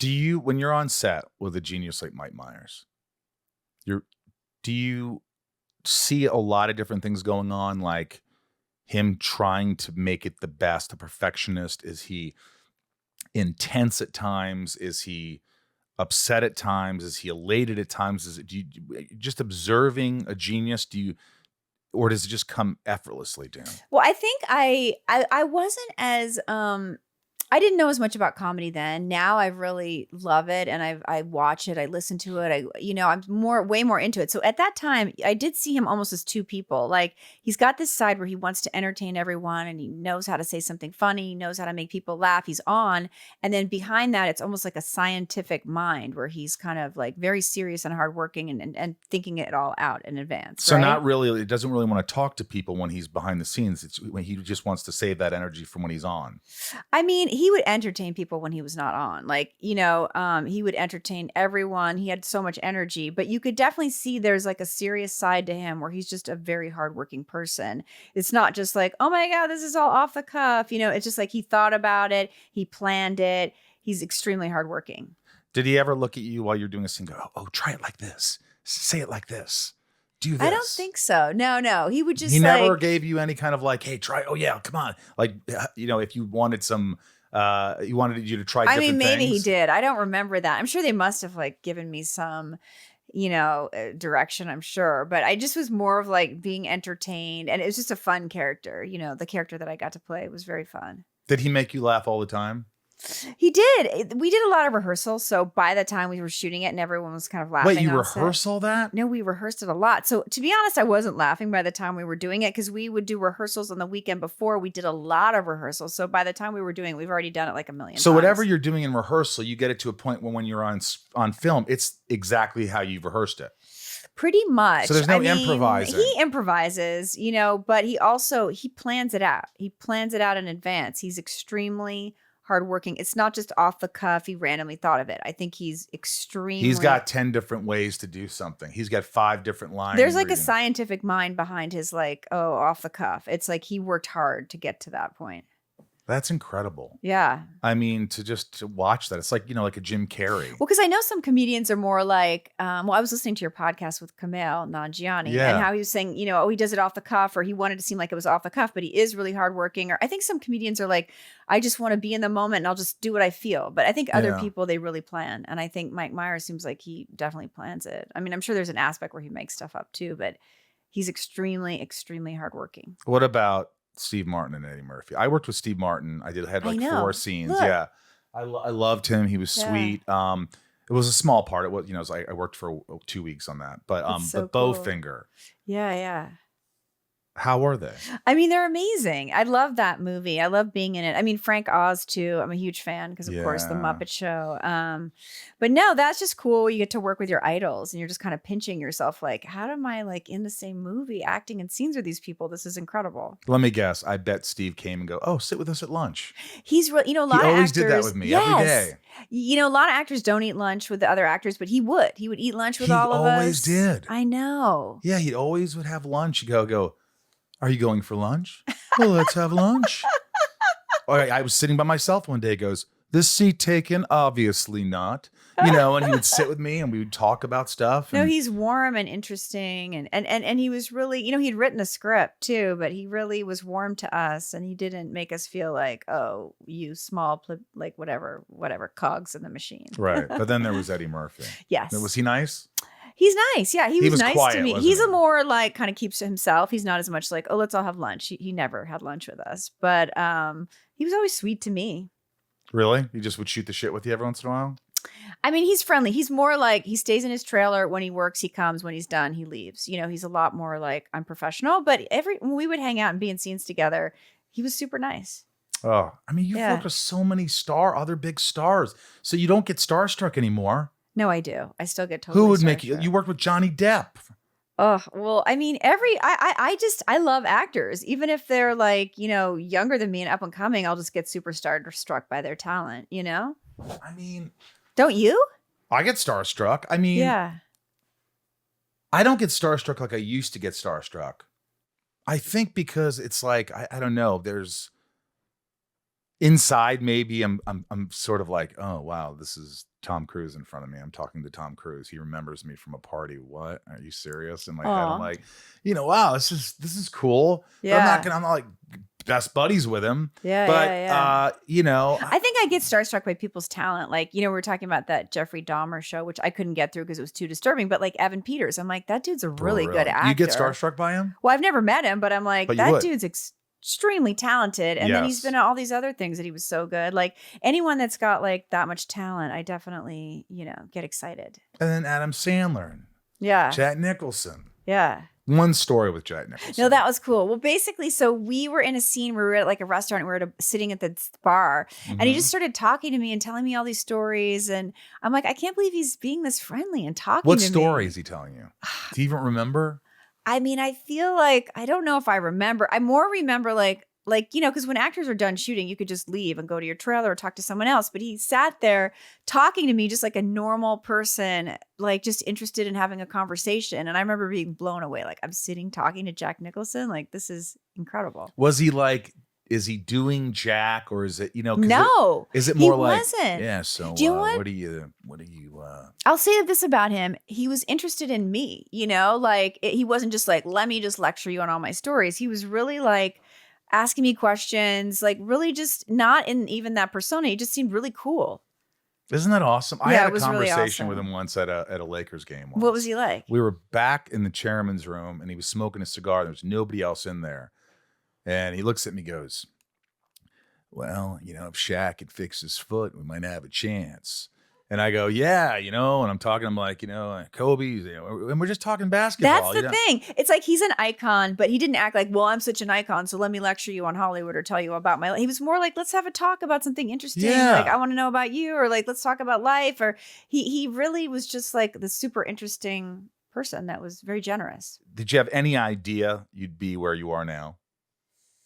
When you're on set with a genius like Mike Myers, do you see a lot of different things going on? Like him trying to make it the best, a perfectionist? Is he intense at times? Is he upset at times? Is he elated at times? Just observing a genius? Or does it just come effortlessly down? Well, I think I wasn't as I didn't know as much about comedy then. Now I really love it, and I watch it, I listen to it. I'm way more into it. So at that time, I did see him almost as two people. Like he's got this side where he wants to entertain everyone, and he knows how to say something funny, he knows how to make people laugh. He's on, and then behind that, it's almost like a scientific mind where he's kind of like very serious and hardworking and thinking it all out in advance. So right? not really. It doesn't really want to talk to people when he's behind the scenes. It's when he just wants to save that energy from when he's on. I mean, he would entertain people when he was not on. Like, you know, he would entertain everyone. He had so much energy, but you could definitely see there's like a serious side to him where he's just a very hardworking person. It's not just like, oh my God, this is all off the cuff. You know, it's just like he thought about it. He planned it. He's extremely hardworking. Did he ever look at you while you're doing a scene and go, oh, try it like this. Say it like this. Do this. I don't think so. No. He would just He never gave you any kind of like, hey, try. Oh yeah, come on. Like, you know, if you wanted some, he wanted you to try different things. Maybe he did. I don't remember that. I'm sure they must have like given me some, you know, direction, I'm sure. But I just was more of like being entertained. And it was just a fun character. You know, the character that I got to play was very fun. Did he make you laugh all the time? He did. We did a lot of rehearsals. So by the time we were shooting it and everyone was kind of laughing. Wait, you rehearse all that? No, we rehearsed it a lot. So to be honest, I wasn't laughing by the time we were doing it because we would do rehearsals on the weekend before. We did a lot of rehearsals. So by the time we were doing it, we've already done it like a million times. So whatever you're doing in rehearsal, you get it to a point when you're on film, it's exactly how you've rehearsed it. Pretty much. So there's no improvising. He improvises, but he plans it out. He plans it out in advance. He's extremely hardworking. It's not just off the cuff. He randomly thought of it. I think he's got 10 different ways to do something. He's got 5 different lines. There's like a scientific mind behind his off the cuff. It's like he worked hard to get to that point. That's incredible. Yeah. I mean, to watch that, it's like, like a Jim Carrey. Well, because I know some comedians are more like, I was listening to your podcast with Kumail Nanjiani and how he was saying, he does it off the cuff, or he wanted to seem like it was off the cuff, but he is really hardworking. Or I think some comedians are like, I just want to be in the moment and I'll just do what I feel. But I think other people, they really plan. And I think Mike Myers seems like he definitely plans it. I mean, I'm sure there's an aspect where he makes stuff up too, but he's extremely, extremely hardworking. What about Steve Martin and Eddie Murphy? I worked with Steve Martin. I had 4 scenes. Look. Yeah. I loved him. He was sweet. It was a small part. It was, I worked for 2 weeks on that, but so Bowfinger. Yeah. How were they? I mean, they're amazing. I love that movie. I love being in it. I mean, Frank Oz too. I'm a huge fan because, of course, The Muppet Show. But no, that's just cool. You get to work with your idols and you're just kind of pinching yourself like, how am I in the same movie acting in scenes with these people? This is incredible. Let me guess. I bet Steve came and go, oh, sit with us at lunch. He's a lot of actors. He always did that with me every day. A lot of actors don't eat lunch with the other actors, but he would. He would eat lunch with all of us. He always did. I know. Yeah, he always would have lunch. You go. Are you going for lunch? Well, let's have lunch. I was sitting by myself one day. He goes, this seat taken? Obviously not. And he would sit with me and we would talk about stuff. No, he's warm and interesting. And he was really, he'd written a script too, but he really was warm to us. And he didn't make us feel like, oh, you small, whatever, cogs in the machine. Right. But then there was Eddie Murphy. Yes. Was he nice? He's nice. Yeah, he was nice quiet, to me. wasn't He's he? a more kind of keeps to himself. He's not as much like, oh, let's all have lunch. He never had lunch with us. But he was always sweet to me. Really? He just would shoot the shit with you every once in a while? I mean, he's friendly. He's more like he stays in his trailer. When he works, he comes. When he's done, he leaves. He's a lot more like, I'm professional. But when we would hang out and be in scenes together, he was super nice. Oh, I mean, you've worked with so many other big stars. So you don't get starstruck anymore. No, I do. I still get totally. Who would make you? You worked with Johnny Depp. Oh, well, I mean, I love actors. Even if they're younger than me and up and coming, I'll just get super starstruck by their talent, I mean. Don't you? I get starstruck. I mean. Yeah. I don't get starstruck like I used to get starstruck. I think because it's like, I don't know, there's. Inside, maybe I'm sort of like, oh, wow, this is Tom Cruise in front of me. I'm talking to Tom Cruise. He remembers me from a party. What? Are you serious? And I'm like, wow, this is cool. Yeah. I'm not like best buddies with him. Yeah. But I think I get starstruck by people's talent. We were talking about that Jeffrey Dahmer show, which I couldn't get through because it was too disturbing. But Evan Peters, I'm like, that dude's a really good actor. You get starstruck by him? Well, I've never met him, but I'm like, that dude's extremely talented, and then he's been in all these other things that he was so good. Like anyone that's got that much talent, I definitely get excited. And then Adam Sandler, Jack Nicholson, one story with Jack Nicholson. No, that was cool. Well, basically, so we were in a scene where we were at a restaurant. We were sitting at the bar, and he just started talking to me and telling me all these stories, and I'm like, I can't believe he's being this friendly and talking. What to me. What story is he telling you? Do you even remember? I mean, I feel like, I don't know if I remember. I more remember because when actors are done shooting, you could just leave and go to your trailer or talk to someone else. But he sat there talking to me just like a normal person, just interested in having a conversation. And I remember being blown away. I'm sitting talking to Jack Nicholson. This is incredible. Was he is he doing Jack, or is it, no, is it more he wasn't. Yeah. So do you know what do you, I'll say this about him. He was interested in me, he wasn't just let me just lecture you on all my stories. He was really asking me questions, really just not in even that persona. He just seemed really cool. Isn't that awesome? I had a conversation really awesome. with him once at a Lakers game. Once. What was he like? We were back in the chairman's room and he was smoking a cigar. There was nobody else in there. And he looks at me and goes, well, if Shaq had fixed his foot, we might have a chance. And I go, yeah, and I'm talking, I'm like, Kobe, and we're just talking basketball. That's the thing. It's he's an icon, but he didn't act like, well, I'm such an icon, so let me lecture you on Hollywood or tell you about my life. He was more like, let's have a talk about something interesting. Yeah. I want to know about you, or let's talk about life. Or he really was just the super interesting person that was very generous. Did you have any idea you'd be where you are now?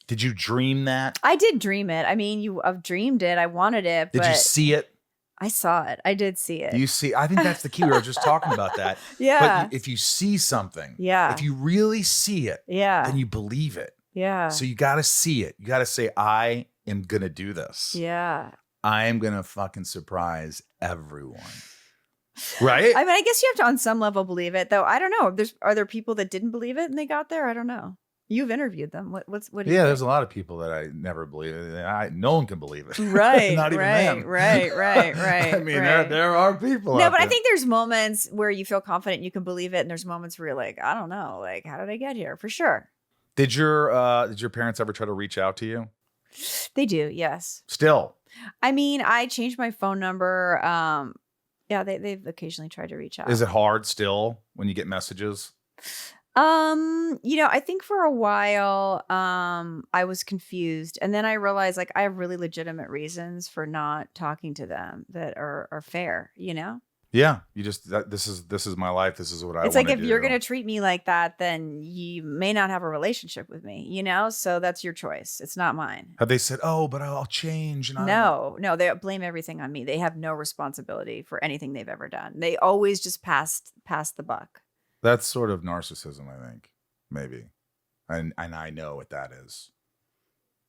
Did you dream that? I did dream it. I mean, I've dreamed it. I wanted it. Did but you see it? I saw it. I did see it. Do you see? I think that's the key. We were just talking about that. Yeah. But if you see something, Yeah. if you really see it, Yeah. then you believe it. Yeah. So you got to see it. You got to say, I am going to do this. Yeah. I am going to fucking surprise everyone. Right? I mean, I guess you have to on some level believe it, though. I don't know. Are there people that didn't believe it and they got there? I don't know. You've interviewed them. What do you think? There's a lot of people that I never believe. No one can believe it. Right. Not even them. Right. I mean, there are people. No, out but there. I think there's moments where you feel confident you can believe it, and there's moments where you're like, I don't know, like, how did I get here? For sure. Did your parents ever try to reach out to you? They do, yes. Still. I mean, I changed my phone number. Yeah, they've occasionally tried to reach out. Is it hard still when you get messages? I think for a while, I was confused, and then I realized like I have really legitimate reasons for not talking to them that are fair, Yeah, you just this is my life. This is what I. It's like if do. you're gonna treat me like that, then you may not have a relationship with me, So that's your choice. It's not mine. Have they said, "Oh, but I'll change"? And No, they blame everything on me. They have no responsibility for anything they've ever done. They always just pass the buck. That's sort of narcissism, I think, maybe, and I know what that is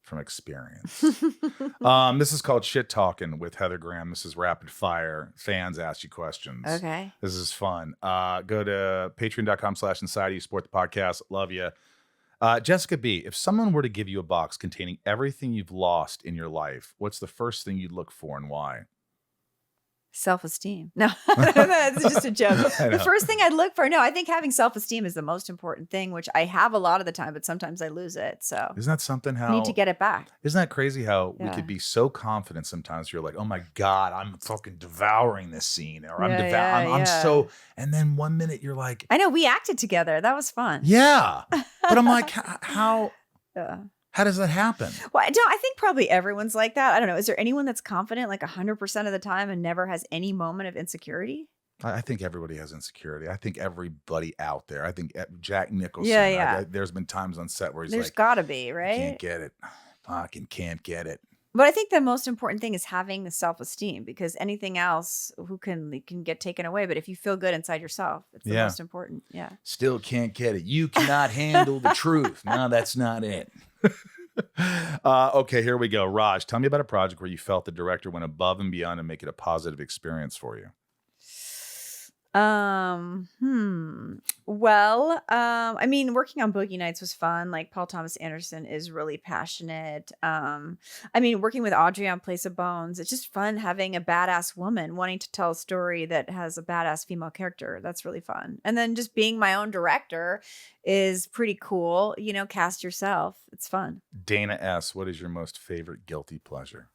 from experience. This is called Shit Talking with Heather Graham. This is rapid fire. Fans ask you questions. Okay. This is fun. Go to patreon.com/inside you support the podcast. Love you. Jessica B, if someone were to give you a box containing everything you've lost in your life, what's the first thing you'd look for and why? Self-esteem. No, that's just a joke. The first thing I'd look for, I think having self-esteem is the most important thing, which I have a lot of the time, but sometimes I lose it. So isn't that something how I need to get it back? Isn't that crazy how we could be so confident sometimes you're like, oh my God, I'm fucking devouring this scene, or I'm so, and then 1 minute you're like, I know we acted together. That was fun. Yeah. But I'm like, how does that happen? Well, I think probably everyone's like that. I don't know. Is there anyone that's confident like 100% of the time and never has any moment of insecurity? I think everybody has insecurity. I think everybody out there. I think Jack Nicholson. Yeah. There's been times on set where he's There's like, got to be, right? Can't get it. Fucking can't get it. But I think the most important thing is having the self-esteem, because anything else can get taken away. But if you feel good inside yourself, it's the most important. Yeah. Still can't get it. You cannot handle the truth. No, that's not it. Okay, here we go. Raj, tell me about a project where you felt the director went above and beyond to make it a positive experience for you. Well, I mean, working on Boogie Nights was fun. Like Paul Thomas Anderson is really passionate. I mean, working with Audrey on Place of Bones, it's just fun having a badass woman wanting to tell a story that has a badass female character. That's really fun. And then just being my own director is pretty cool. Cast yourself. It's fun. Dana S., what is your most favorite guilty pleasure?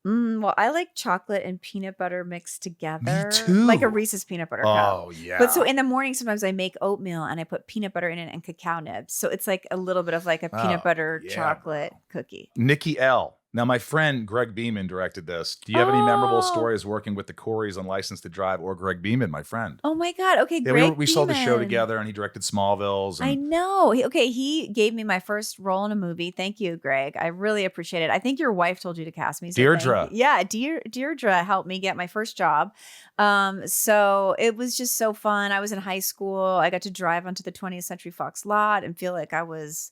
Well, I like chocolate and peanut butter mixed together. Me too. Like a Reese's peanut butter cup. Oh, yeah. But so in the morning, sometimes I make oatmeal and I put peanut butter in it and cacao nibs. So it's like a little bit of like a peanut butter chocolate cookie. Nikki L. Now, my friend Greg Beeman directed this. Do you have any memorable stories working with the Coreys on License to Drive or Greg Beeman, my friend? Oh my God. Okay, yeah, Greg we saw the show Beeman. together and he directed Smallville's. And I know. He gave me my first role in a movie. Thank you, Greg. I really appreciate it. I think your wife told you to cast me. So Deirdre. Yeah, Deirdre helped me get my first job. So it was just so fun. I was in high school. I got to drive onto the 20th Century Fox lot and feel like I was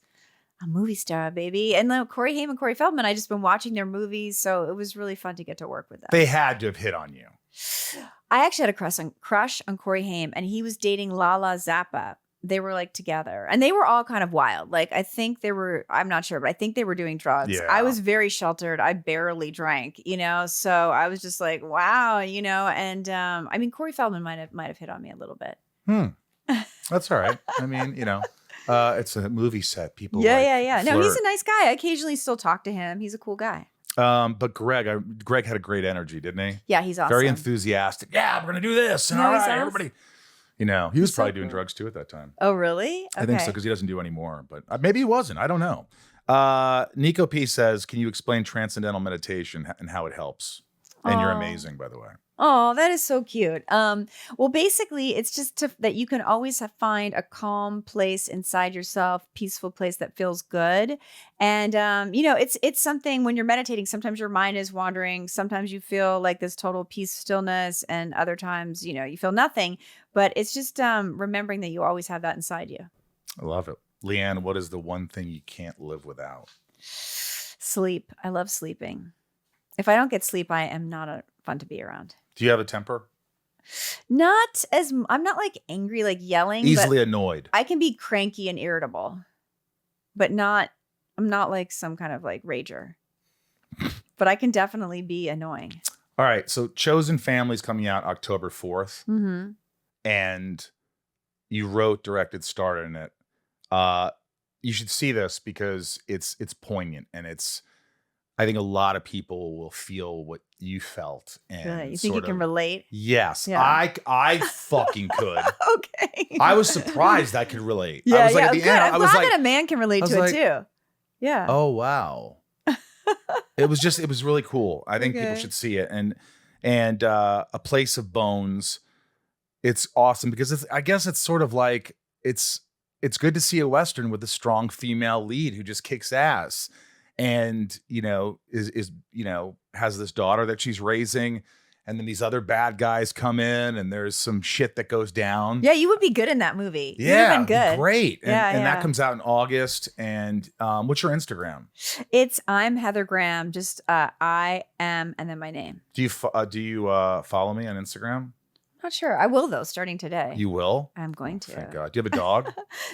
a movie star, baby. And then Corey Haim and Corey Feldman, I just been watching their movies. So it was really fun to get to work with them. They had to have hit on you. I actually had a crush on Corey Haim, and he was dating Lala Zappa. They were like together, and they were all kind of wild. Like I think I'm not sure, but I think they were doing drugs. Yeah. I was very sheltered. I barely drank, so I was just like, wow, and I mean, Corey Feldman might have hit on me a little bit. That's all right. I mean, it's a movie set. People Yeah. No, he's flirt. a nice guy. I occasionally still talk to him. He's a cool guy. But Greg had a great energy, didn't he? Yeah, he's awesome. Very enthusiastic. Yeah, we're gonna do this, and No, all he's right, awesome. everybody. He was so probably doing cool. drugs too at that time. Oh, really? Okay. I think so because he doesn't do anymore, but maybe he wasn't. I don't know. Niko P says, "Can you explain transcendental meditation and how it helps?" And you're amazing, by the way. Oh, that is so cute. Well, basically, it's just that you can always find a calm place inside yourself, peaceful place that feels good. And it's something when you're meditating, sometimes your mind is wandering, sometimes you feel like this total peace, stillness, and other times, you feel nothing. But it's just remembering that you always have that inside you. I love it. Leanne, what is the one thing you can't live without? Sleep. I love sleeping. If I don't get sleep, I am not fun to be around. Do you have a temper? I'm not like angry, like yelling. Easily but annoyed. I can be cranky and irritable, but I'm not like some kind of like rager, but I can definitely be annoying. All right. So Chosen Family's coming out October 4th. Mm-hmm. And you wrote, directed, starred in it. You should see this because it's poignant, and I think a lot of people will feel what you felt. And Good. You think you can relate? Yes. Yeah. I fucking could. Okay. I was surprised I could relate. Yeah, I was like yeah. at the Good. end, I'm I was glad like, that a man can relate I was to like, it too. Yeah. oh wow. It was really cool. I think people should see it. And A Place of Bones. It's awesome because I guess it's sort of like it's good to see a Western with a strong female lead who just kicks ass. And is has this daughter that she's raising, and then these other bad guys come in, and there's some shit that goes down. Yeah, you would be good in that movie. Yeah, you would have been good. Great. And, Yeah, and that comes out in August. And what's your Instagram? I'm Heather Graham. Just I am, and then my name. Do you follow me on Instagram? Not sure. I will though, starting today. You will? I'm going to. Thank God. Do you have a dog?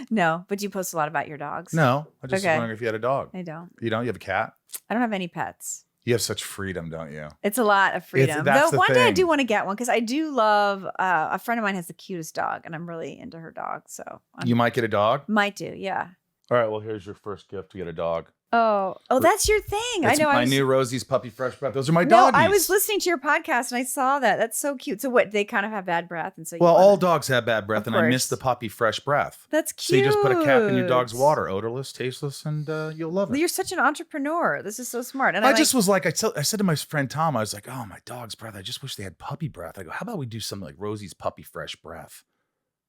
No, but you post a lot about your dogs. No, I just was Okay. wondering if you had a dog. I don't. You don't? You have a cat? I don't have any pets. You have such freedom, don't you? It's a lot of freedom. that's Though the one day I thing. do want to get one because I do love. A friend of mine has the cutest dog, and I'm really into her dog. So You might get a dog? might do. Yeah. All right, well, here's your first gift to get a dog. Oh, that's your thing. It's I know. my new Rosie's Puppy Fresh Breath. Those are my No, doggies. I was listening to your podcast and I saw that. That's so cute. So what? They kind of have bad breath, and so Well, all dogs have bad breath, Of and I miss course. the Puppy Fresh Breath. That's So cute. you just put a cap in your dog's water, odorless, tasteless, and you'll love it. You're such an entrepreneur. This is so smart. And I just was like, I said to my friend Tom, I was like, oh, my dog's breath. I just wish they had puppy breath. I go, how about we do something like Rosie's Puppy Fresh Breath?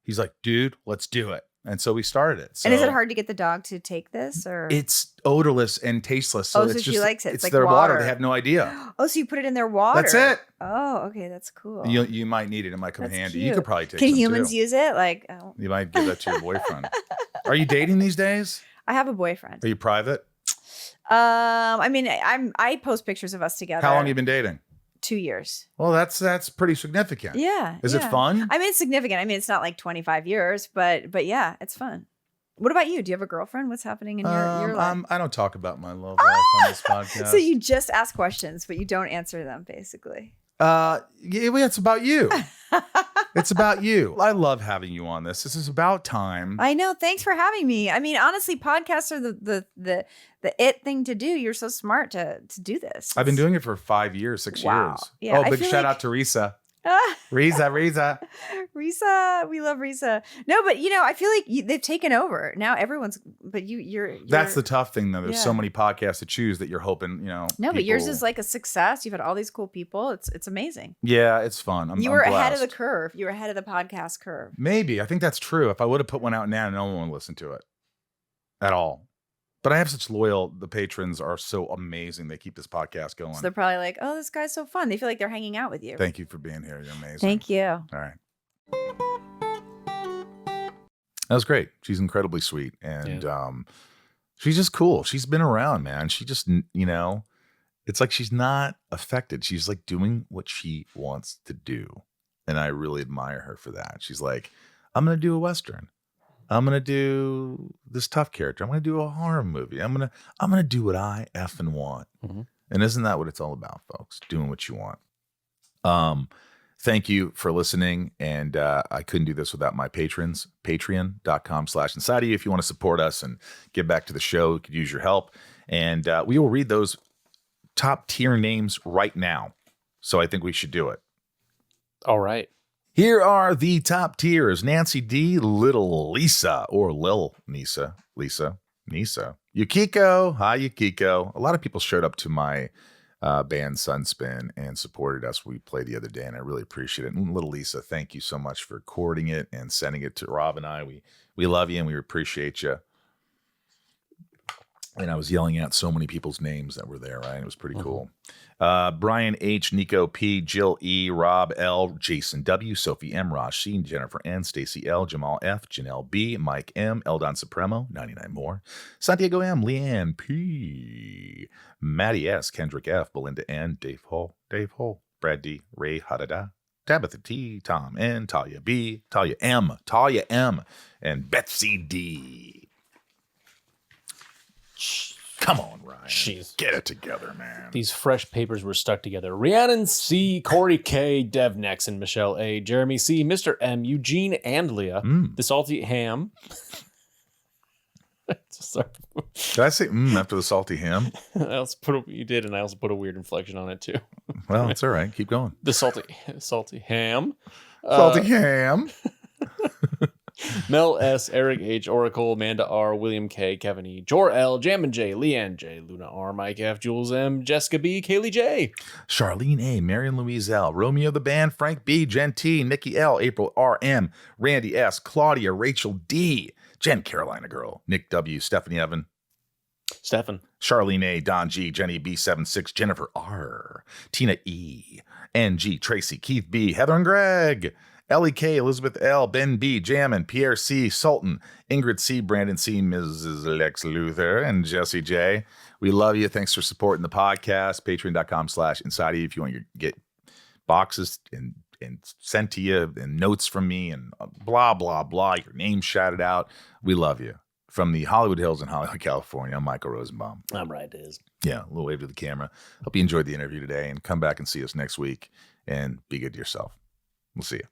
He's like, dude, let's do it. And so we started it. So And is it hard to get the dog to take this, or It's odorless and tasteless. So Oh, so it's she just, likes it. It's like their water. water. They have no idea. Oh, so you put it in their water? That's it. Oh, okay, that's cool. You might need it. It might come That's handy. cute. You could probably take Can some humans too. use it? Like, You might give that to your boyfriend. Are you dating these days? I have a boyfriend. Are you private? I mean, I post pictures of us together. How long have you been dating? 2 years. Well, that's pretty significant. Yeah. Is it yeah. fun? I mean, it's significant. I mean, it's not like 25 years, but yeah, it's fun. What about you? Do you have a girlfriend? What's happening in your life? I don't talk about my love life on this podcast. So you just ask questions, but you don't answer them, basically. Yeah, it's about you. It's about you. I love having you on this. This is about time. I know. Thanks for having me. I mean, honestly, podcasts are the it thing to do. You're so smart to do this. I've been doing it for 5 years, 6 Wow. years. Yeah, I big feel shout like- out to Risa. Ah, Risa. Risa, we love Risa. No, but I feel like they've taken over. Now everyone's. But you're. That's the tough thing, though. There's so Yeah. many podcasts to choose that you're hoping, No, but yours people- is like a success. You've had all these cool people. It's amazing. Yeah, it's fun. I'm You were I'm ahead of the blessed. curve. You were ahead of the podcast curve. Maybe. I think that's true. If I would have put one out now, no one would listen to it at all. But I have such the patrons are so amazing. They keep this podcast going. So they're probably like, "Oh, this guy's so fun." They feel like they're hanging out with you. Thank you for being here. You're amazing. Thank you. All right. That was great. She's incredibly sweet. And she's just cool. She's been around, man. She just, it's like she's not affected. She's like doing what she wants to do. And I really admire her for that. She's like, I'm going to do a Western. I'm going to do this tough character. I'm going to do a horror movie. I'm going to do what I effing want. Mm-hmm. And isn't that what it's all about, folks? Doing what you want. Thank you for listening. And I couldn't do this without my patrons, patreon.com/inside of you. If you want to support us and give back to the show, we could use your help. And we will read those top tier names right now. So I think we should do it. All right. Here are the top tiers. Nancy D, Little Lisa, or Lil Nisa, Nisa. Yukiko, hi Yukiko. A lot of people showed up to my band Sunspin and supported us. We played the other day, and I really appreciate it. And little Lisa, thank you so much for recording it and sending it to Rob and I. We love you and we appreciate you. And I was yelling out so many people's names that were there, right? It was pretty cool. Brian H, Niko P, Jill E, Rob L, Jason W, Sophie M, Raj C, Jennifer N, Stacy L, Jamal F, Janelle B, Mike M, Eldon Supremo, 99 more, Santiago M, Leanne P, Maddie S, Kendrick F, Belinda N, Dave Hull, Brad D, Ray Hadada, Tabitha T, Tom N, Talia B, Talia M, and Betsy D. Come on, Ryan. Jeez. Get it together, man. These fresh papers were stuck together. Rhiannon C, Corey K, Dev Nex, and Michelle A, Jeremy C, Mr. M, Eugene and Leah, The Salty Ham. Sorry. Did I say after the salty ham? You did, and I also put a weird inflection on it too. Well, it's all right. Keep going. The salty ham. Salty ham. Mel S, Eric H, Oracle, Amanda R, William K, Kevin E, Jor L, Jammin J, Leanne J, Luna R, Mike F, Jules M, Jessica B, Kaylee J, Charlene A, Marion Louise L, Romeo the Band, Frank B, Jen T, Nikki L, April R M, Randy S, Claudia, Rachel D, Jen Carolina Girl, Nick W, Stephanie Evan, Stefan, Charlene A, Don G, Jenny B76, Jennifer R, Tina E, NG, Tracy, Keith B, Heather and Greg, Ellie K, Elizabeth L, Ben B, Jammin, Pierre C, Sultan, Ingrid C, Brandon C, Mrs. Lex Luthor, and Jesse J. We love you. Thanks for supporting the podcast. Patreon.com/inside if you want to get boxes and sent to you and notes from me and blah, blah, blah. Your name shouted out. We love you. From the Hollywood Hills in Hollywood, California, I'm Michael Rosenbaum. I'm right, Diz. Yeah, a little wave to the camera. Hope you enjoyed the interview today and come back and see us next week and be good to yourself. We'll see you.